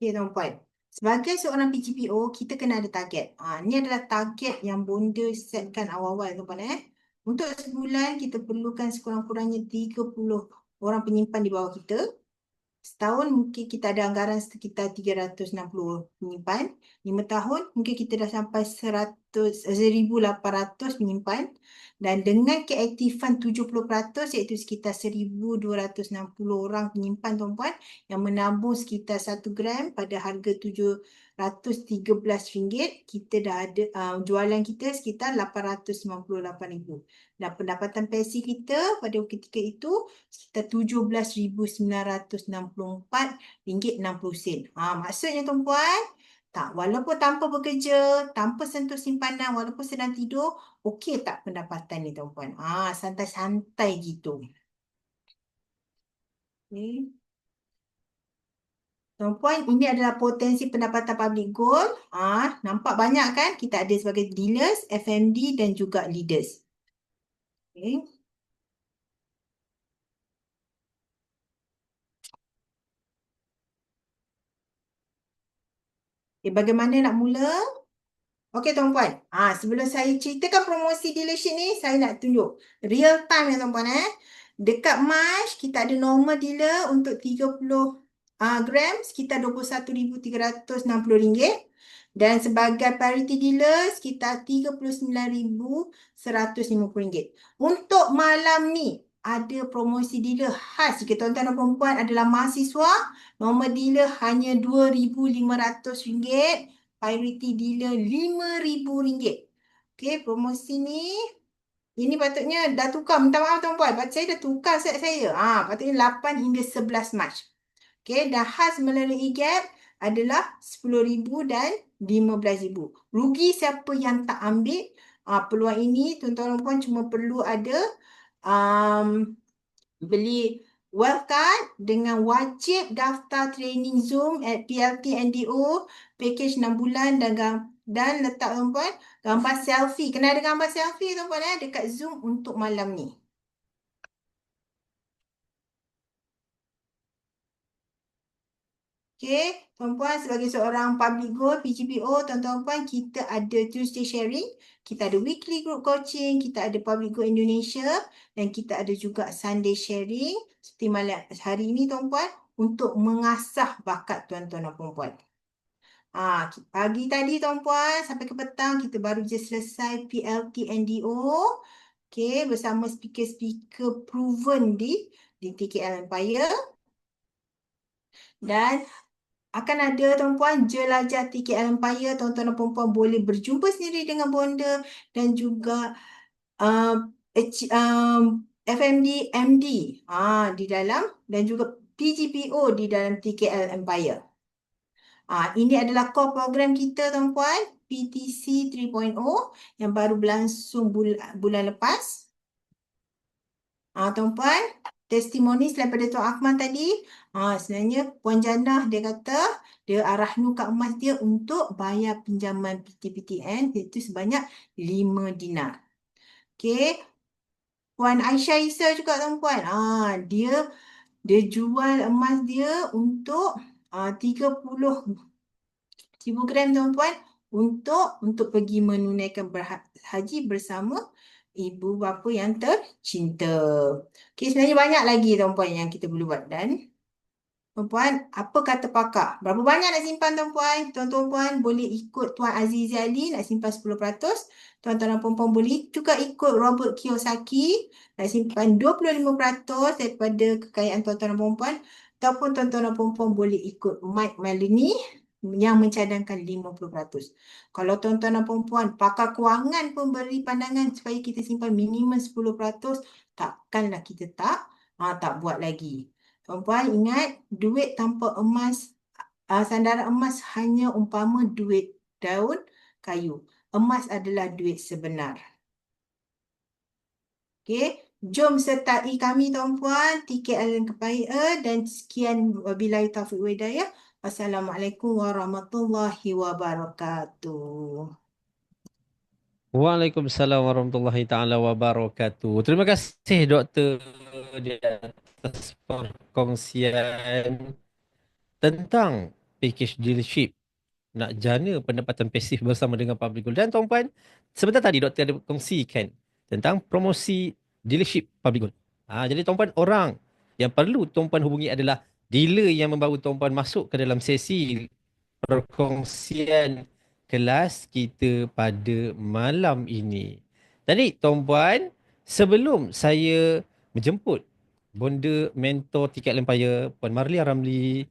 Okey tuan-puan, sebagai seorang PGPO, kita kena ada target. Ini adalah target yang bonda setkan awal-awal tuan-puan. Untuk sebulan, kita perlukan sekurang-kurangnya 30 orang penyimpan di bawah kita. Setahun mungkin kita ada anggaran sekitar 360 penyimpan. 5 tahun mungkin kita dah sampai 1,800 penyimpan. Dan dengan keaktifan 70% iaitu sekitar 1,260 orang penyimpan tuan-puan yang menabung sekitar 1 gram pada harga RM713, kita dah ada jualan kita sekitar RM898,000. Dan pendapatan pensi kita pada ketika itu sekitar RM17,964.60. Maksudnya tuan-puan, walaupun tanpa bekerja, tanpa sentuh simpanan, walaupun sedang tidur, okey tak pendapatan ni tuan-puan? Santai-santai gitu. Okay. Tuan-puan, ini adalah potensi pendapatan public goal. Nampak banyak kan? Kita ada sebagai dealers, FMD dan juga leaders. Okay. Bagaimana nak mula? Okey tuan-puan, sebelum saya ceritakan promosi dealership ni, saya nak tunjuk real time ya tuan-puan. Dekat March, kita ada normal dealer untuk 30 gram sekitar RM21,360. Dan sebagai parity dealer sekitar RM39,150. Untuk malam ni, ada promosi dealer khas jika tuan-tuan dan perempuan adalah mahasiswa. Normal dealer hanya RM2,500. Priority dealer RM5,000. Okey, promosi ni ini patutnya dah tukar. Minta maaf tuan-puan, saya dah tukar set saya. Patutnya 8 hingga 11 Mac. Okey, dan khas melalui gap adalah RM10,000 dan RM15,000. Rugi siapa yang tak ambil peluang ini. Tuan-tuan dan puan cuma perlu ada beli wildcard dengan wajib daftar training Zoom at PLT NDO package 6 bulan dan letak tuan-puan gambar selfie. Kena ada gambar selfie tuan-puan dekat Zoom untuk malam ni. Okey, tuan-puan sebagai seorang public goal PGPO, tuan-tuan kita ada Tuesday sharing, kita ada weekly group coaching, kita ada public goal Indonesia dan kita ada juga Sunday sharing seperti malam hari ini tuan-puan untuk mengasah bakat tuan-tuan dan puan-puan. Pagi tadi tuan-puan sampai ke petang kita baru je selesai PLT NDO. Okey, bersama speaker-speaker proven di TKL Empire. Dan akan ada tuan-puan jelajah TKL Empire, tuan-tuan dan puan-puan boleh berjumpa sendiri dengan bonda dan juga FMD, MD di dalam dan juga PGPO di dalam TKL Empire. Ini adalah core program kita tuan-puan, PTC 3.0 yang baru berlangsung bulan lepas. Tuan-puan, testimoni selain pada Tuan Akmal tadi, sebenarnya Puan Jannah dia kata dia arahnu kat emas dia untuk bayar pinjaman PTPTN iaitu sebanyak 5 dinar. Okey. Puan Aisyah Isa juga tuan-puan, dia jual emas dia untuk 30,000 gram tuan-puan untuk pergi menunaikan haji bersama ibu bapa yang tercinta. Okey, sebenarnya banyak lagi tuan-puan yang kita boleh buat dan Tuan-puan, apa kata pakar? Berapa banyak nak simpan tuan-puan? Tuan-tuan boleh ikut Tuan Azizi Ali nak simpan 10%. Tuan-tuan dan puan-puan boleh juga ikut Robert Kiyosaki nak simpan 25% daripada kekayaan tuan-tuan dan puan-puan. Ataupun tuan-tuan dan puan-puan boleh ikut Mike Maloney yang mencadangkan 50%. Kalau tuan-tuan dan puan-puan, pakar kewangan pun beri pandangan supaya kita simpan minimum 10%, takkanlah kita tak buat lagi. Tuan-puan ingat, duit tanpa emas, sandaran emas hanya umpama duit daun kayu. Emas adalah duit sebenar. Okey, jom sertai kami tuan-puan, tiket Alan Kepaia dan sekian wabillahi taufiq wal hidayah. Wassalamualaikum warahmatullahi wabarakatuh. Waalaikumsalam warahmatullahi taala wabarakatuh. Terima kasih Doktor di atas perkongsian tentang package dealership nak jana pendapatan pasif bersama dengan Public Gold. Dan tuan-puan, sebentar tadi Doktor ada kongsikan tentang promosi dealership Public Gold. Jadi tuan-puan, orang yang perlu tuan-puan hubungi adalah dealer yang membawa tuan-puan masuk ke dalam sesi perkongsian kelas kita pada malam ini. Jadi tuan-puan, sebelum saya menjemput bonda mentor Tiket Empire Puan Marlia Ramli,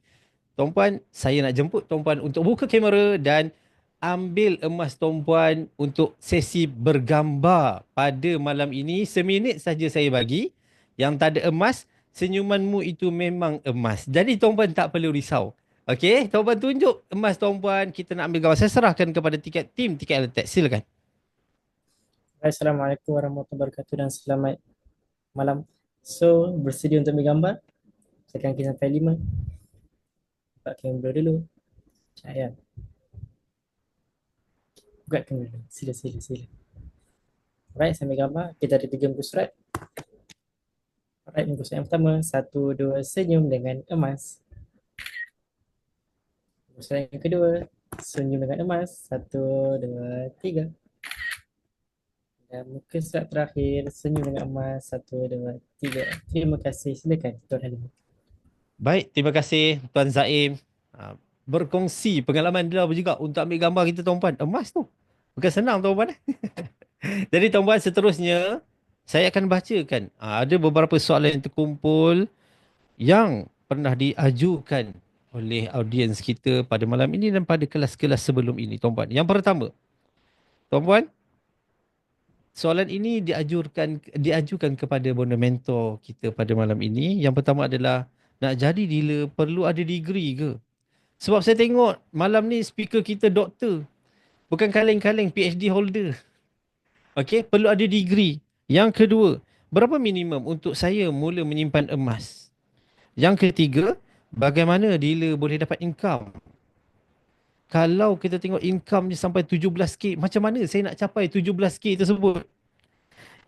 tuan-puan, saya nak jemput tuan-puan untuk buka kamera dan ambil emas tuan-puan untuk sesi bergambar pada malam ini. Seminit saja saya bagi. Yang tak ada emas, senyumanmu itu memang emas. Jadi tuan-puan tak perlu risau. Okey, tuan-puan tunjuk emas tuan-puan. Kita nak ambil gambar. Saya serahkan kepada tim Tiket Eletek. Silakan. Assalamualaikum warahmatullahi wabarakatuh dan selamat malam. So, bersedia untuk ambil gambar? Tekan key sampai 5. Buka kamera dulu. Cahaya. Buka kamera dulu. Sila. Alright, saya ambil gambar. Kita ada 3 muka surat. Alright, muka surat yang pertama. 1, 2, senyum dengan emas. Muka surat yang kedua. Senyum dengan emas. 1, 2, 3. Dan muka surat terakhir. Senyum dengan emas. 1, 2, 3. Terima kasih. Silakan Tuan Halim. Baik, terima kasih Tuan Zaim. Berkongsi pengalaman dia juga untuk ambil gambar kita tuan-puan. Emas tu. Bukan senang tuan-puan. Jadi tuan-puan, seterusnya saya akan bacakan. Ada beberapa soalan yang terkumpul yang pernah diajukan oleh audiens kita pada malam ini dan pada kelas-kelas sebelum ini tuan-puan. Yang pertama, tuan-puan, soalan ini diajukan kepada bonda mentor kita pada malam ini. Yang pertama adalah, nak jadi dealer perlu ada degree ke? Sebab saya tengok malam ni speaker kita doktor. Bukan kaleng-kaleng PhD holder. Okey, perlu ada degree. Yang kedua, berapa minimum untuk saya mula menyimpan emas? Yang ketiga, bagaimana dealer boleh dapat income? Kalau kita tengok income ni sampai 17K, macam mana saya nak capai 17K tersebut?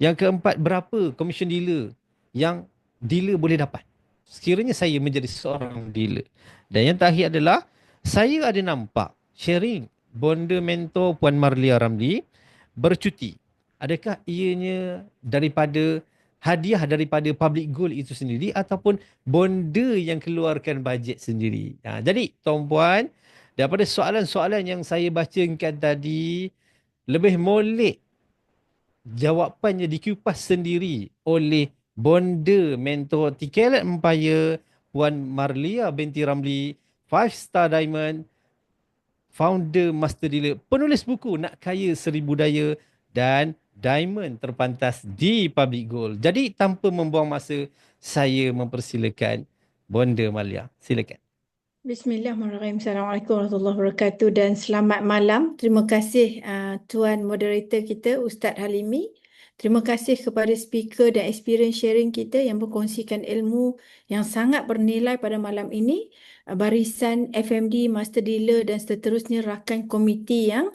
Yang keempat, berapa commission dealer yang dealer boleh dapat sekiranya saya menjadi seorang dealer? Dan yang terakhir adalah, saya ada nampak sharing bonda mentor Puan Marlia Ramli bercuti. Adakah ianya daripada hadiah daripada Public Gold itu sendiri ataupun bonda yang keluarkan bajet sendiri? Jadi tuan-puan, daripada soalan-soalan yang saya bacakan tadi, lebih molek jawapannya dikupas sendiri oleh bonda mentor Tiket Empire Puan Marlia binti Ramli, 5 Star Diamond, founder Master Dealer, penulis buku Nak Kaya Seribu Daya dan Diamond terpantas di Public Gold. Jadi tanpa membuang masa, saya mempersilakan bonda Marlia. Silakan. Bismillahirrahmanirrahim. Assalamualaikum warahmatullahi wabarakatuh dan selamat malam. Terima kasih Tuan Moderator kita Ustaz Halimi. Terima kasih kepada speaker dan experience sharing kita yang berkongsikan ilmu yang sangat bernilai pada malam ini. Barisan FMD, Master Dealer dan seterusnya rakan komiti yang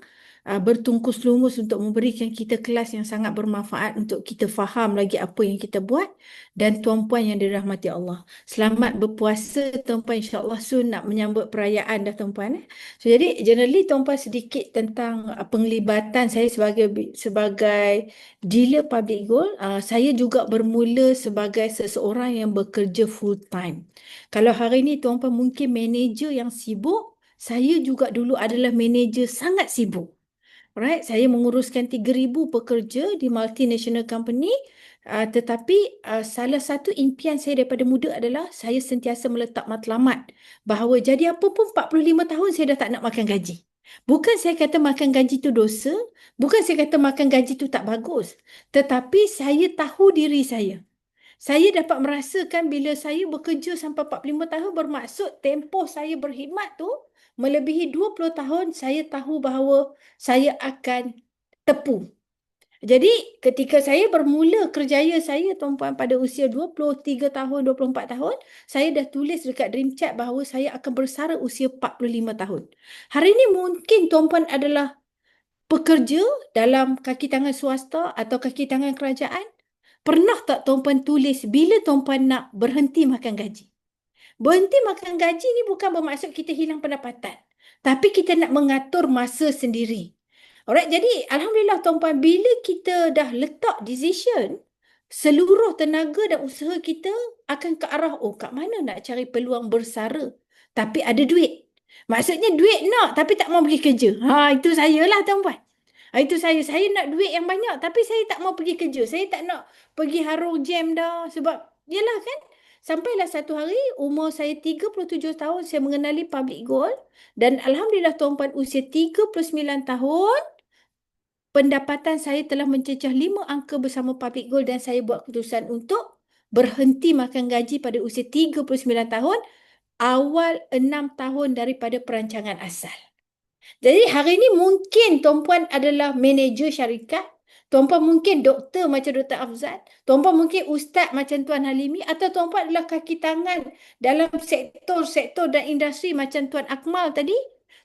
bertungkus-lumus untuk memberikan kita kelas yang sangat bermanfaat untuk kita faham lagi apa yang kita buat. Dan tuan-puan yang dirahmati Allah, selamat berpuasa tuan-puan, insya-Allah soon nak menyambut perayaan dah tuan-puan. So, jadi generally tuan-puan sedikit tentang penglibatan saya sebagai dealer public gold. Saya juga bermula sebagai seseorang yang bekerja full time. Kalau hari ni tuan-puan mungkin manager yang sibuk, saya juga dulu adalah manager sangat sibuk. Alright, saya menguruskan 3,000 pekerja di multinational company. Tetapi salah satu impian saya daripada muda adalah saya sentiasa meletak matlamat bahawa jadi apa pun 45 tahun saya dah tak nak makan gaji. Bukan saya kata makan gaji tu dosa, bukan saya kata makan gaji tu tak bagus, tetapi saya tahu diri saya. Saya dapat merasakan bila saya bekerja sampai 45 tahun bermaksud tempoh saya berkhidmat tu melebihi 20 tahun, saya tahu bahawa saya akan tepu. Jadi ketika saya bermula kerjaya saya tuan-puan pada usia 23 tahun, 24 tahun, saya dah tulis dekat Dream Chat bahawa saya akan bersara usia 45 tahun. Hari ini mungkin tuan-puan adalah pekerja dalam kaki tangan swasta atau kaki tangan kerajaan. Pernah tak tuan-puan tulis bila tuan-puan nak berhenti makan gaji? Berhenti makan gaji ni bukan bermaksud kita hilang pendapatan, tapi kita nak mengatur masa sendiri. Alright, jadi alhamdulillah tuan-puan, bila kita dah letak decision, seluruh tenaga dan usaha kita akan ke arah kat mana nak cari peluang bersara tapi ada duit. Maksudnya duit nak tapi tak mau pergi kerja. Itu saya lah tuan-puan. Itu saya nak duit yang banyak tapi saya tak mau pergi kerja. Saya tak nak pergi harung jam dah sebab yelah kan. Sampailah satu hari umur saya 37 tahun saya mengenali public gold dan alhamdulillah tuan-puan usia 39 tahun pendapatan saya telah mencecah 5 angka bersama public gold dan saya buat keputusan untuk berhenti makan gaji pada usia 39 tahun awal 6 tahun daripada perancangan asal. Jadi hari ini mungkin tuan-puan adalah manager syarikat, tuan-puan mungkin doktor macam Dr. Afzal, tuan-puan mungkin ustaz macam Tuan Halimi atau tuan-puan adalah kaki tangan dalam sektor-sektor dan industri macam Tuan Akmal tadi.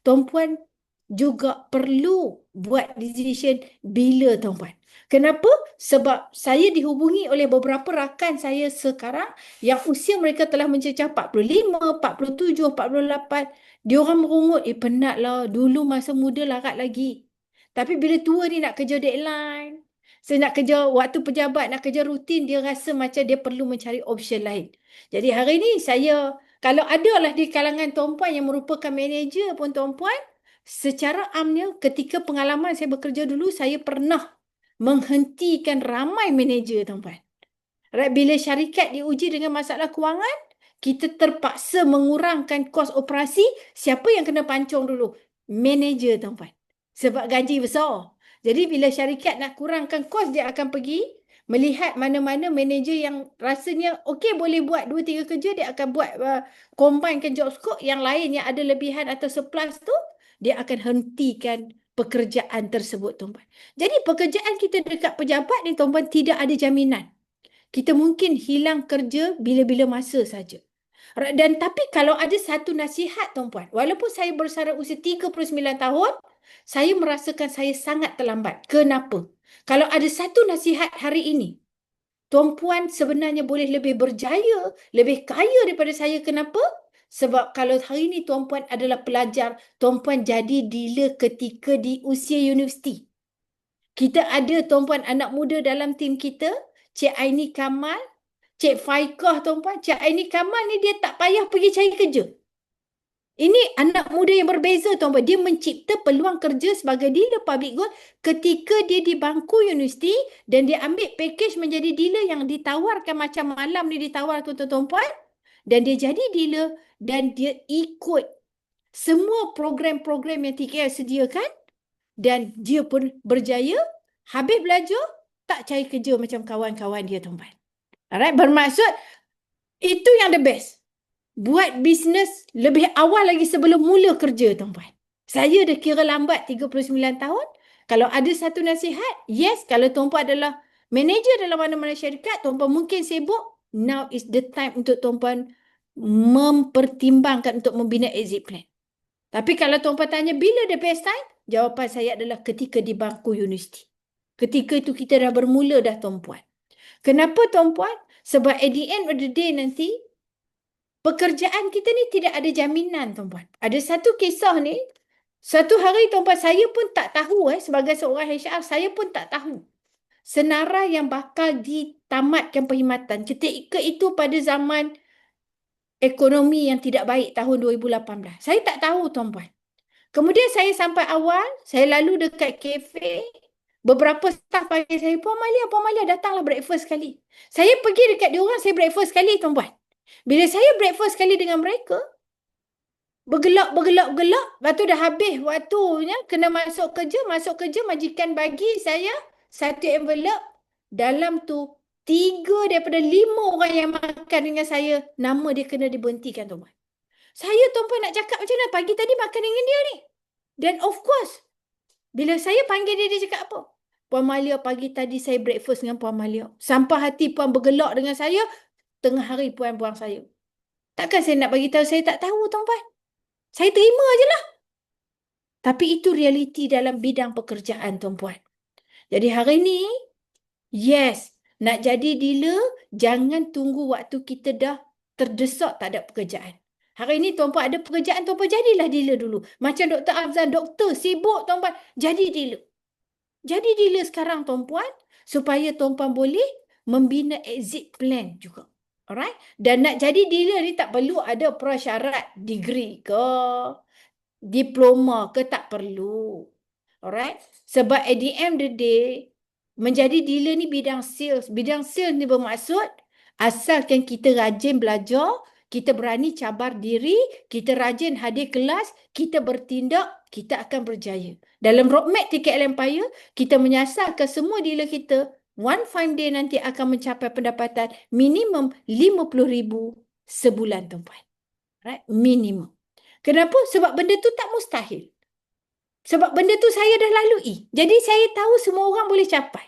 Tuan-puan juga perlu buat decision bila tuan-puan. Kenapa? Sebab saya dihubungi oleh beberapa rakan saya sekarang yang usia mereka telah mencecah 45, 47, 48. Diorang merungut, penatlah. Dulu masa muda larat lagi. Tapi bila tua ni nak kerja deadline, saya nak kerja waktu pejabat, nak kerja rutin, dia rasa macam dia perlu mencari option lain. Jadi hari ni saya, kalau ada lah di kalangan tuan-puan yang merupakan manager pun tuan-puan, secara amnya ketika pengalaman saya bekerja dulu, saya pernah menghentikan ramai manager tuan-puan. Bila syarikat diuji dengan masalah kewangan, kita terpaksa mengurangkan kos operasi. Siapa yang kena pancung dulu? Manager tuan-puan. Sebab gaji besar. Jadi bila syarikat nak kurangkan kos, dia akan pergi melihat mana-mana manager yang rasanya okey boleh buat 2-3 kerja, dia akan buat combinekan job scope. Yang lain yang ada lebihan atau surplus tu, dia akan hentikan pekerjaan tersebut tuan-puan. Jadi pekerjaan kita dekat pejabat ni tuan-puan tidak ada jaminan. Kita mungkin hilang kerja bila-bila masa saja. Dan tapi kalau ada satu nasihat tuan-puan, walaupun saya bersara usia 39 tahun, saya merasakan saya sangat terlambat. Kenapa? Kalau ada satu nasihat hari ini, tuan-puan sebenarnya boleh lebih berjaya, lebih kaya daripada saya. Kenapa? Sebab kalau hari ini tuan-puan adalah pelajar, tuan-puan jadi dealer ketika di usia universiti. Kita ada tuan-puan anak muda dalam tim kita, Cik Aini Kamal, Cik Faikah tuan-puan. Cik Aini Kamal ni dia tak payah pergi cari kerja. Ini anak muda yang berbeza tuan-puan. Dia mencipta peluang kerja sebagai dealer public gold ketika dia di bangku universiti dan dia ambil package menjadi dealer yang ditawarkan macam malam ni ditawar tuan-tuan. Dan dia jadi dealer dan dia ikut semua program-program yang TKL sediakan dan dia pun berjaya. Habis belajar, tak cari kerja macam kawan-kawan dia tuan-puan. Alright, bermaksud itu yang the best. Buat bisnes lebih awal lagi sebelum mula kerja tuan-puan. Saya dah kira lambat 39 tahun. Kalau ada satu nasihat, yes, kalau tuan-puan adalah manager dalam mana-mana syarikat, tuan-puan mungkin sibuk. Now is the time untuk tuan-puan mempertimbangkan untuk membina exit plan. Tapi kalau tuan-puan tanya bila the best time, Jawapan saya adalah ketika di bangku universiti. Ketika itu kita dah bermula dah tuan-puan. Kenapa tuan-puan? Sebab at the end of the day nanti, pekerjaan kita ni tidak ada jaminan tuan-puan. Ada satu kisah ni, satu hari tuan-puan saya pun tak tahu sebagai seorang HR, saya pun tak tahu senarai yang bakal ditamatkan perkhidmatan. Ketika itu pada zaman ekonomi yang tidak baik tahun 2018. Saya tak tahu tuan-puan. Kemudian saya sampai awal, saya lalu dekat kafe, beberapa staff panggil saya, Puan Malia datanglah breakfast sekali. Saya pergi dekat diorang, saya breakfast sekali tuan-puan. Bila saya breakfast sekali dengan mereka, bergelak, lepas tu dah habis waktunya, kena masuk kerja, majikan bagi saya satu envelope, dalam tu 3 daripada 5 orang yang makan dengan saya, nama dia kena diberhentikan tuan-puan. Saya tuan-puan nak cakap macam mana, pagi tadi makan dengan dia ni. Dan of course, bila saya panggil dia, dia cakap apa? Puan Malia, pagi tadi saya breakfast dengan Puan Malia. Sampai hati Puan bergelak dengan saya, tengah hari Puan buang saya. Takkan saya nak bagi tahu saya tak tahu tuan-puan. Saya terima je lah. Tapi itu realiti dalam bidang pekerjaan tuan-puan. Jadi hari ni, yes, nak jadi dealer, jangan tunggu waktu kita dah terdesak tak ada pekerjaan. Hari ni tuan-puan ada pekerjaan, tuan-puan jadilah dealer dulu. Macam Dr. Afzan, doktor sibuk tuan-puan, jadi dealer. Jadi dealer sekarang tuan-puan, supaya tuan-puan boleh membina exit plan juga. Alright? Dan nak jadi dealer ni tak perlu ada prasyarat degree ke, diploma ke, tak perlu. Alright? Sebab at the end of the day, menjadi dealer ni bidang sales. Bidang sales ni bermaksud, asalkan kita rajin belajar, kita berani cabar diri, kita rajin hadir kelas, kita bertindak, kita akan berjaya. Dalam roadmap TKL Empire, kita menyasarkan semua dealer kita, one fine day nanti akan mencapai pendapatan minimum 50,000 sebulan tuan-puan. Right? Minimum. Kenapa? Sebab benda tu tak mustahil. Sebab benda tu saya dah lalui. Jadi saya tahu semua orang boleh capai.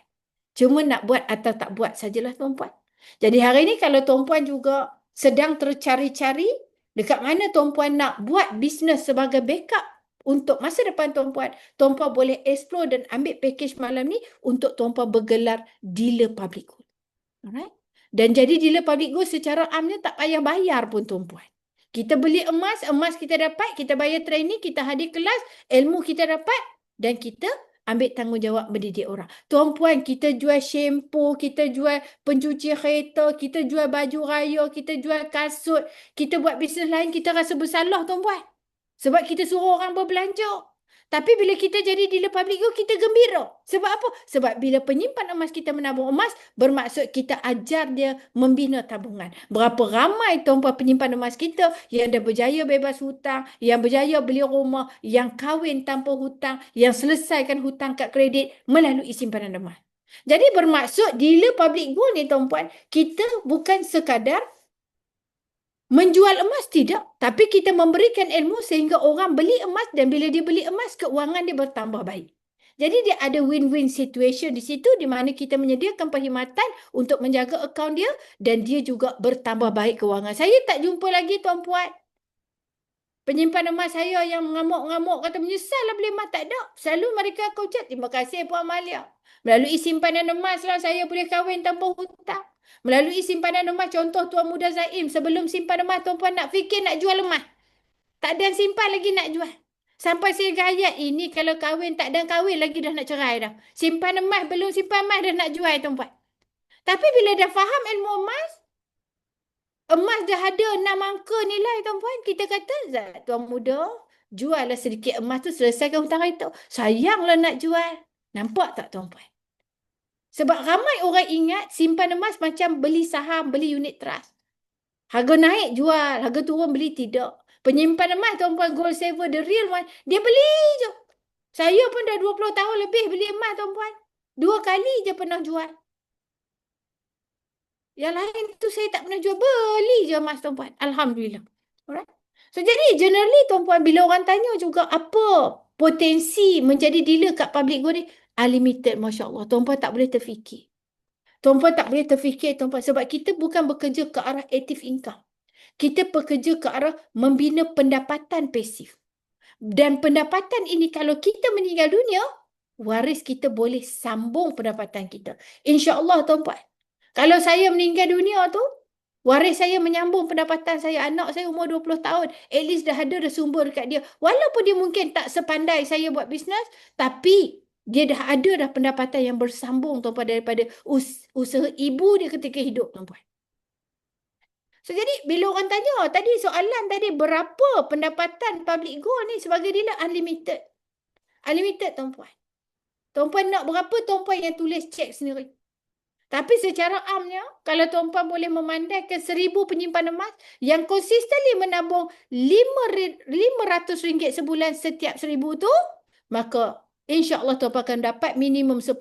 Cuma nak buat atau tak buat sajalah tuan-puan. Jadi hari ni kalau tuan-puan juga sedang tercari-cari dekat mana tuan-puan nak buat bisnes sebagai backup untuk masa depan tuan-puan, tuan-puan boleh explore dan ambil package malam ni untuk tuan-puan bergelar dealer public good. Alright? Dan jadi dealer public good secara amnya tak payah bayar pun tuan-puan. Kita beli emas, emas kita dapat, kita bayar training, kita hadir kelas, ilmu kita dapat dan kita ambil tanggungjawab mendidik orang. Tuan-puan, kita jual shampoo, kita jual pencuci kereta, kita jual baju raya, kita jual kasut, kita buat bisnes lain, kita rasa bersalah tuan-puan. Sebab kita suruh orang berbelanja. Tapi bila kita jadi dealer public good, kita gembira. Sebab apa? Sebab bila penyimpan emas kita menabung emas, bermaksud kita ajar dia membina tabungan. Berapa ramai tuan-puan penyimpan emas kita yang dah berjaya bebas hutang, yang berjaya beli rumah, yang kahwin tanpa hutang, yang selesaikan hutang kad kredit melalui simpanan emas. Jadi bermaksud dealer public good ni tuan-puan, kita bukan sekadar menjual emas, tidak. Tapi kita memberikan ilmu sehingga orang beli emas dan bila dia beli emas, keuangan dia bertambah baik. Jadi dia ada win-win situation di situ di mana kita menyediakan perkhidmatan untuk menjaga akaun dia dan dia juga bertambah baik keuangan. Saya tak jumpa lagi tuan-puan penyimpan emas saya yang mengamuk-ngamuk kata menyesal lah beli emas. Tak ada. Selalu mereka aku ucap, terima kasih Puan Malia. Melalui simpanan emas lah saya boleh kahwin tanpa hutang. Melalui simpanan emas, contoh Tuan Muda Zaim, sebelum simpan emas, tuan-puan nak fikir nak jual emas. Tak ada simpan lagi nak jual. Sampai saya gayat, ini kalau kahwin, tak ada kahwin lagi dah nak cerai dah. Simpan emas, belum simpan emas dah nak jual tuan-puan. Tapi bila dah faham ilmu emas, emas dah ada 6 angka nilai tuan-puan. Kita kata, Tuan Muda, juallah sedikit emas tu selesaikan hutang kereta. Sayanglah nak jual. Nampak tak tuan-puan? Sebab ramai orang ingat simpan emas macam beli saham, beli unit trust. Harga naik jual, harga turun beli tidak. Penyimpan emas tuan-puan, gold saver, the real one, dia beli je. Saya pun dah 20 tahun lebih beli emas tuan-puan. 2 kali je pernah jual. Yang lain tu saya tak pernah jual, beli je emas tuan-puan. Alhamdulillah. Alright. So jadi generally tuan-puan, bila orang tanya juga apa potensi menjadi dealer kat public good ni, unlimited, Masya Allah. Tuan-puan tak boleh terfikir. Tuan-puan tak boleh terfikir, tuan-puan. Sebab kita bukan bekerja ke arah active income. Kita bekerja ke arah membina pendapatan pasif. Dan pendapatan ini kalau kita meninggal dunia, waris kita boleh sambung pendapatan kita. InsyaAllah tuan-puan. Kalau saya meninggal dunia tu, waris saya menyambung pendapatan saya. Anak saya umur 20 tahun. At least dah ada sumber dekat dia. Walaupun dia mungkin tak sepandai saya buat bisnes, tapi dia dah ada pendapatan yang bersambung tuan-puan daripada usaha ibu dia ketika hidup tuan-puan. So, jadi bila orang tanya, tadi soalan tadi berapa pendapatan public goal ni sebagai dealer unlimited. Unlimited tuan-puan. Tuan-puan nak berapa, tuan-puan yang tulis cek sendiri. Tapi secara amnya, kalau tuan-puan boleh memandangkan 1,000 penyimpan emas yang consistently menabung RM500 sebulan setiap 1,000 tu, maka insya-Allah tuan-puan akan dapat minimum 10,000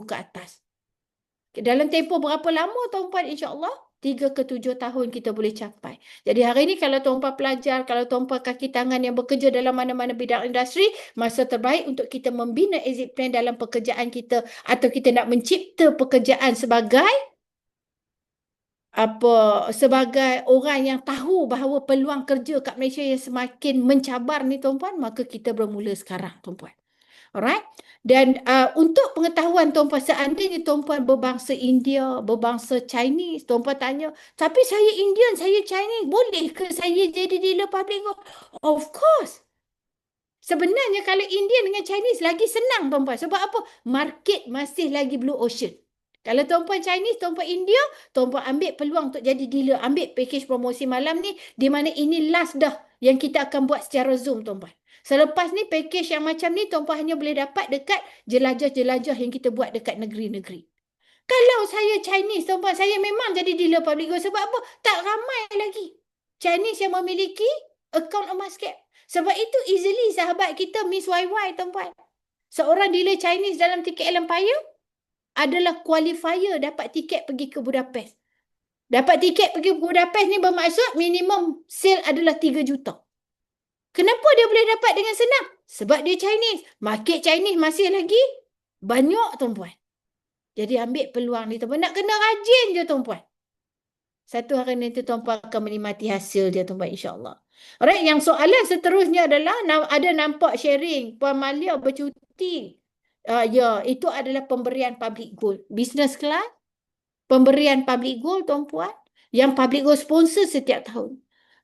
ke atas. Dalam tempoh berapa lama tuan-puan, insya-Allah 3 ke 7 tahun kita boleh capai. Jadi hari ini kalau tuan-puan pelajar, kalau tuan-puan kaki tangan yang bekerja dalam mana-mana bidang industri, masa terbaik untuk kita membina exit plan dalam pekerjaan kita, atau kita nak mencipta pekerjaan sebagai orang yang tahu bahawa peluang kerja kat Malaysia yang semakin mencabar ni tuan-puan, maka kita bermula sekarang tuan-puan. Alright? Dan untuk pengetahuan tuan-puan, seandainya tuan-puan berbangsa India, berbangsa Chinese, tuan-puan tanya, tapi saya Indian, saya Chinese, boleh ke saya jadi dealer public goal? Of course. Sebenarnya kalau Indian dengan Chinese lagi senang tuan-puan. Sebab apa? Market masih lagi blue ocean. Kalau tuan-puan Chinese, tuan-puan India, tuan-puan ambil peluang untuk jadi dealer. Ambil package promosi malam ni, di mana ini last dah yang kita akan buat secara Zoom tuan-puan. Selepas ni package yang macam ni tuan-puan hanya boleh dapat dekat jelajah-jelajah yang kita buat dekat negeri-negeri. Kalau saya Chinese tuan-puan, saya memang jadi dealer public goal. Sebab apa? Tak ramai lagi Chinese yang memiliki akaun emas cap. Sebab itu easily sahabat kita Miss YY tuan-puan, seorang dealer Chinese dalam TKL Empire adalah qualifier dapat tiket pergi ke Budapest. Dapat tiket pergi ke Budapest ni bermaksud minimum sale adalah 3 juta. Kenapa dia boleh dapat dengan senang? Sebab dia Chinese. Market Chinese masih lagi banyak tuan-puan. Jadi ambil peluang ni tuan-puan. Nak kena rajin je tuan-puan. Satu hari nanti tuan-puan akan menikmati hasil dia tuan-puan, insya-Allah. Alright, yang soalan seterusnya adalah ada nampak sharing Puan Malia bercuti. Ya, itu adalah pemberian public goal. Business class, pemberian public goal tuan-puan. Yang public goal sponsor setiap tahun.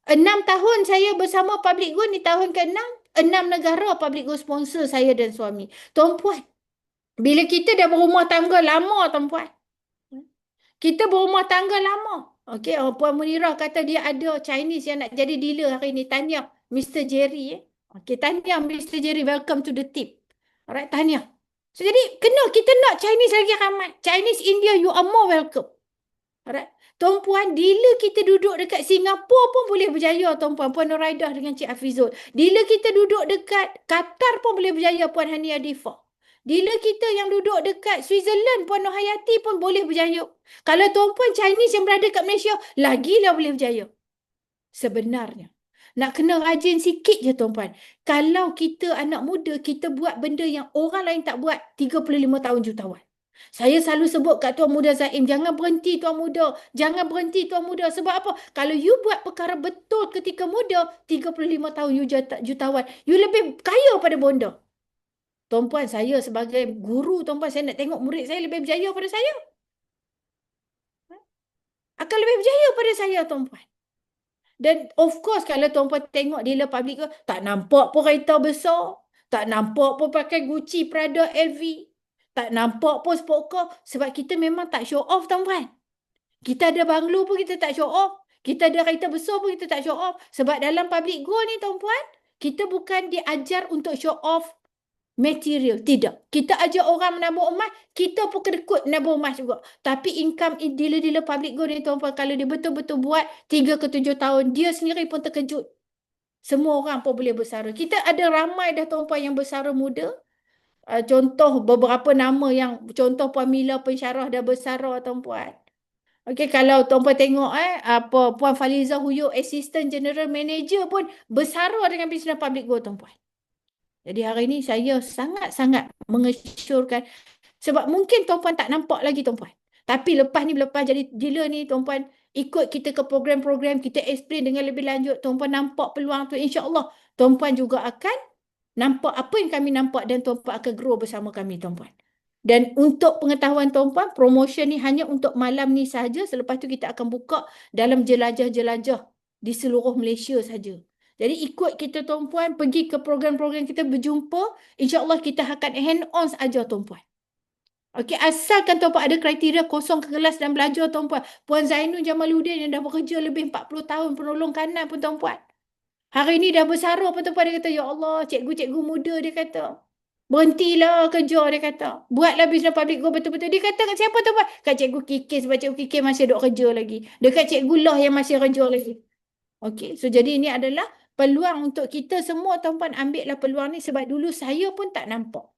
6 tahun saya bersama public goal ni, tahun ke-6, 6 negara public goal sponsor saya dan suami. Tuan-puan, bila kita dah berumah tangga lama tuan-puan. Kita berumah tangga lama. Okey, Puan Munirah kata dia ada Chinese yang nak jadi dealer hari ni. Tanya Mr. Jerry. Okey, tanya Mr. Jerry, welcome to the team. Alright, tanya. So, jadi kita nak Chinese lagi ramai. Chinese India, you are more welcome. Alright. Tuan-puan, dealer kita duduk dekat Singapura pun boleh berjaya tuan-puan. Puan Nuraidah dengan Cik Hafizul. Dealer kita duduk dekat Qatar pun boleh berjaya, Puan Hania Difa. Dealer kita yang duduk dekat Switzerland, Puan Nur Hayati pun boleh berjaya. Kalau tuan-puan Chinese yang berada kat Malaysia, lagilah boleh berjaya. Sebenarnya, nak kena rajin sikit je tuan-puan. Kalau kita anak muda, kita buat benda yang orang lain tak buat, 35 tahun jutawan. Saya selalu sebut kat Tuan Muda Zaim, jangan berhenti Tuan Muda. Jangan berhenti Tuan Muda. Sebab apa? Kalau you buat perkara betul ketika muda, 35 tahun you jutawan. You lebih kaya pada bonda. Tuan-puan, saya sebagai guru, tuan-puan, saya nak tengok murid saya lebih berjaya pada saya. Akan lebih berjaya pada saya, tuan-puan. Dan of course, kalau tuan-puan tengok dealer public, tak nampak pun kereta besar. Tak nampak pun pakai Gucci, Prada, LV. Tak nampak pun sport car. Sebab kita memang tak show off tuan-puan. Kita ada banglo pun kita tak show off. Kita ada kereta besar pun kita tak show off. Sebab dalam public goal ni tuan-puan, kita bukan diajar untuk show off material. Tidak. Kita ajar orang menabur emas. Kita pun kedekut menabur emas juga. Tapi income dealer-dealer public goal ni tuan-puan, kalau dia betul-betul buat 3 ke 7 tahun, dia sendiri pun terkejut. Semua orang pun boleh bersara. Kita ada ramai dah tuan-puan yang bersara muda. Contoh beberapa nama yang, contoh Puan Mila Pensyarah dah bersara tuan-puan. Okey, kalau tuan-puan tengok Puan Faliza Huyo Assistant General Manager pun bersara dengan bisnes public goal tuan-puan. Jadi hari ini saya sangat-sangat mengesyorkan, sebab mungkin tuan-puan tak nampak lagi tuan-puan. Tapi lepas jadi dealer ni tuan-puan, ikut kita ke program-program, kita explain dengan lebih lanjut, tuan-puan nampak peluang tu, insya-Allah tuan-puan juga akan Nampak apa yang kami nampak dan tuan-puan akan grow bersama kami tuan-puan. Dan untuk pengetahuan tuan-puan, promotion ni hanya untuk malam ni sahaja. Selepas tu kita akan buka dalam jelajah-jelajah di seluruh Malaysia saja. Jadi ikut kita tuan-puan, pergi ke program-program kita berjumpa. InsyaAllah kita akan hand-on saja tuan-puan. Okey, asalkan tuan-puan ada kriteria kosong kelas dan belajar tuan-puan. Puan Zainul Jamaluddin yang dah bekerja lebih 40 tahun penolong kanan pun tuan-puan. Hari ni dah bersara pun tuan-puan, dia kata, ya Allah, cikgu-cikgu muda, dia kata. Berhentilah kerja, dia kata. Buatlah business public go betul-betul. Dia kata kat siapa tuan-puan? Kat cikgu Kikis, sebab cikgu Kikis masih duk kerja lagi. Dekat cikgu Lah yang masih kerja lagi. Okey, so jadi ini adalah peluang untuk kita semua tuan-puan, ambillah peluang ni sebab dulu saya pun tak nampak.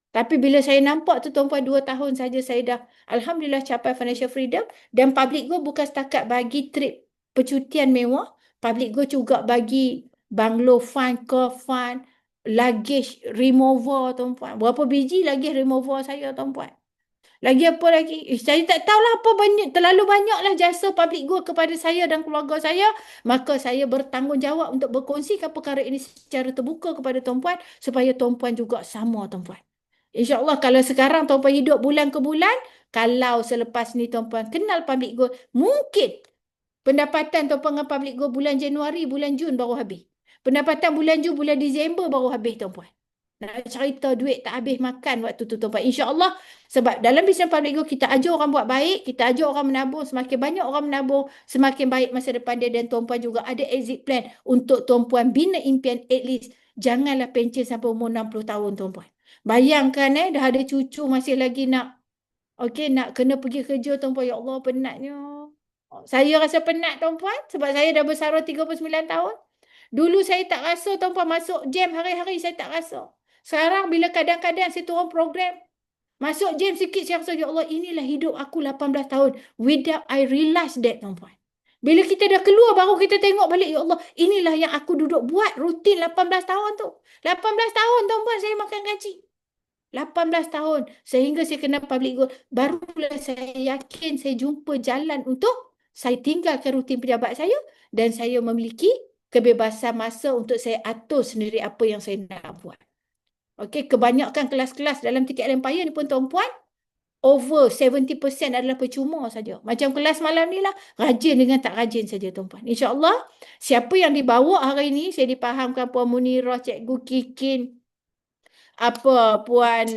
Tapi bila saya nampak tu tuan-puan, 2 tahun saja saya dah alhamdulillah capai financial freedom. Dan Public Go bukan setakat bagi trip percutian mewah, Public Go juga bagi banglo fund, car fund, luggage remover tuan-puan. Berapa biji luggage remover saya tuan-puan? Lagi apa lagi? Saya tak tahulah apa banyak, terlalu banyaklah jasa Public Go kepada saya dan keluarga saya. Maka saya bertanggungjawab untuk berkongsikan perkara ini secara terbuka kepada tuan-puan supaya tuan-puan juga sama tuan-puan. InsyaAllah kalau sekarang tuan-puan hidup bulan ke bulan, kalau selepas ni tuan-puan kenal Public Go, mungkin pendapatan tuan-puan dengan Public Go bulan Januari, bulan Jun baru habis. Pendapatan bulan Jun, bulan Disember baru habis tuan-puan. Nak cerita duit tak habis makan waktu tu tuan-puan. InsyaAllah sebab dalam bisnes Public Go kita ajar orang buat baik, kita ajar orang menabung, semakin banyak orang menabung, semakin baik masa depan dia. Dan tuan-puan juga ada exit plan untuk tuan-puan bina impian at least. Janganlah pencen sampai umur 60 tahun tuan-puan. Bayangkan dah ada cucu masih lagi nak nak kena pergi kerja tuan-puan. Ya Allah penatnya. Saya rasa penat tuan-puan sebab saya dah bersara 39 tahun. Dulu saya tak rasa tuan-puan masuk jam hari-hari saya tak rasa. Sekarang bila kadang-kadang saya turun program, masuk jam sikit saya rasa, ya Allah inilah hidup aku 18 tahun. Without I realize that tuan-puan. Bila kita dah keluar baru kita tengok balik, ya Allah inilah yang aku duduk buat rutin 18 tahun tu. 18 tahun tuan-puan saya makan gaji. 18 tahun sehingga saya kena Public Go. Barulah saya yakin saya jumpa jalan untuk saya tinggalkan rutin pejabat saya dan saya memiliki kebebasan masa untuk saya atur sendiri apa yang saya nak buat. Okey, kebanyakan kelas-kelas dalam Ticket Empire ni pun tuan-puan, over 70% adalah percuma saja. Macam kelas malam ni lah, rajin dengan tak rajin saja tuan-puan. InsyaAllah, siapa yang dibawa hari ni, saya dipahamkan Puan Munirah, Cikgu Kikin, Puan,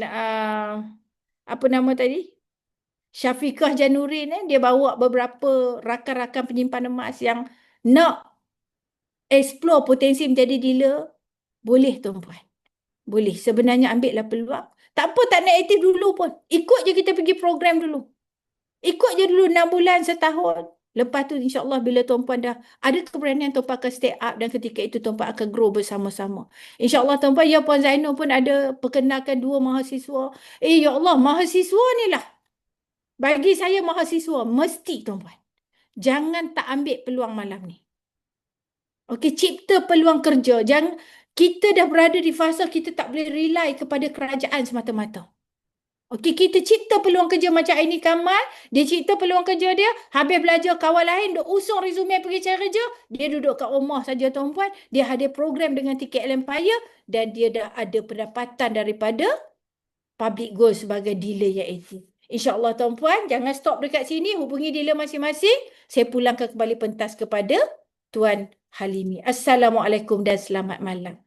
apa nama tadi? Syafiqah Janurin, dia bawa beberapa rakan-rakan penyimpan emas yang nak explore potensi menjadi dealer. Boleh tuan-puan. Boleh. Sebenarnya ambillah peluang. Tak apa tak nak aktif dulu pun. Ikut je kita pergi program dulu. Ikut je dulu 6 bulan, setahun. Lepas tu insyaAllah bila tuan-puan dah ada keberanian, tuan-puan akan stay up dan ketika itu tuan-puan akan grow bersama-sama. InsyaAllah tuan-puan, ya Puan Zainul pun ada perkenalkan 2 mahasiswa. Ya Allah, mahasiswa ni lah. Bagi saya mahasiswa, mesti tuan-puan. Jangan tak ambil peluang malam ni. Okey, cipta peluang kerja. Kita dah berada di fasa kita tak boleh rely kepada kerajaan semata-mata. Okey, kita cipta peluang kerja macam Aini Kamal. Dia cipta peluang kerja dia. Habis belajar kawan lain, duk usung resume pergi cari kerja. Dia duduk kat rumah saja tuan-puan. Dia ada program dengan Ticket Empire. Dan dia dah ada pendapatan daripada Public Go sebagai dealer yang aktif. InsyaAllah tuan-puan, jangan stop dekat sini. Hubungi dealer masing-masing. Saya pulangkan kembali pentas kepada Tuan Halimi. Assalamualaikum dan selamat malam.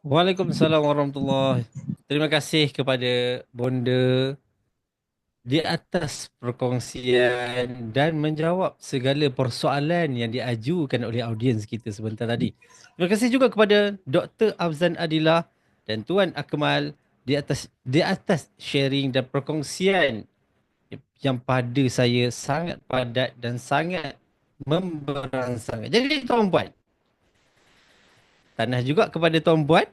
Waalaikumsalam warahmatullahi. Terima kasih kepada Bonda di atas perkongsian dan menjawab segala persoalan yang diajukan oleh audiens kita sebentar tadi. Terima kasih juga kepada Dr. Afzan Adila dan Tuan Akmal di atas sharing dan perkongsian yang pada saya sangat padat dan sangat memberangsangkan. Jadi tuan-puan, tanah juga kepada tuan-puan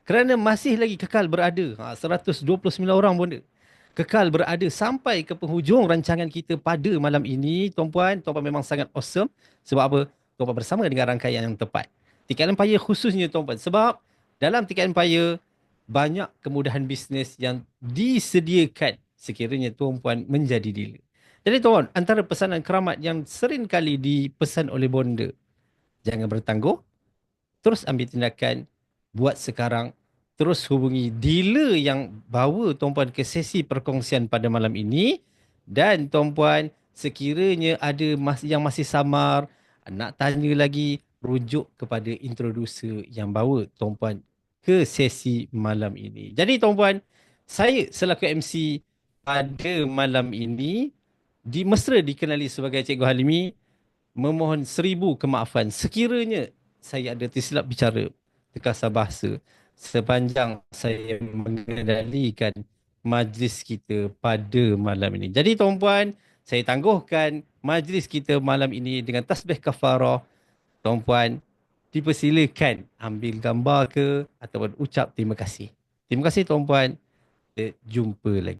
kerana masih lagi kekal berada 129 orang Bonda kekal berada sampai ke penghujung rancangan kita pada malam ini. Tuan-puan memang sangat awesome. Sebab apa? Tuan-puan bersama dengan rangkaian yang tepat. Ticket Empire khususnya tuan-puan. Sebab dalam Ticket Empire, banyak kemudahan bisnes yang disediakan sekiranya tuan-puan menjadi dealer. Jadi tuan, antara pesanan keramat yang sering kali dipesan oleh bonda, jangan bertangguh, terus ambil tindakan, buat sekarang, terus hubungi dealer yang bawa tuan-puan ke sesi perkongsian pada malam ini, dan tuan-puan sekiranya ada yang masih samar, nak tanya lagi, rujuk kepada introducer yang bawa tuan-puan ke sesi malam ini. Jadi tuan-puan, saya selaku MC pada malam ini mesra dikenali sebagai Cikgu Halimi, memohon 1000 kemaafan sekiranya saya ada tersilap bicara, terkasar bahasa sepanjang saya mengendalikan majlis kita pada malam ini. Jadi tuan-puan, saya tangguhkan majlis kita malam ini dengan tasbih kafarah. Tuan-puan, dipersilakan ambil gambar ke ataupun ucap terima kasih. Terima kasih tuan-puan. Kita jumpa lagi.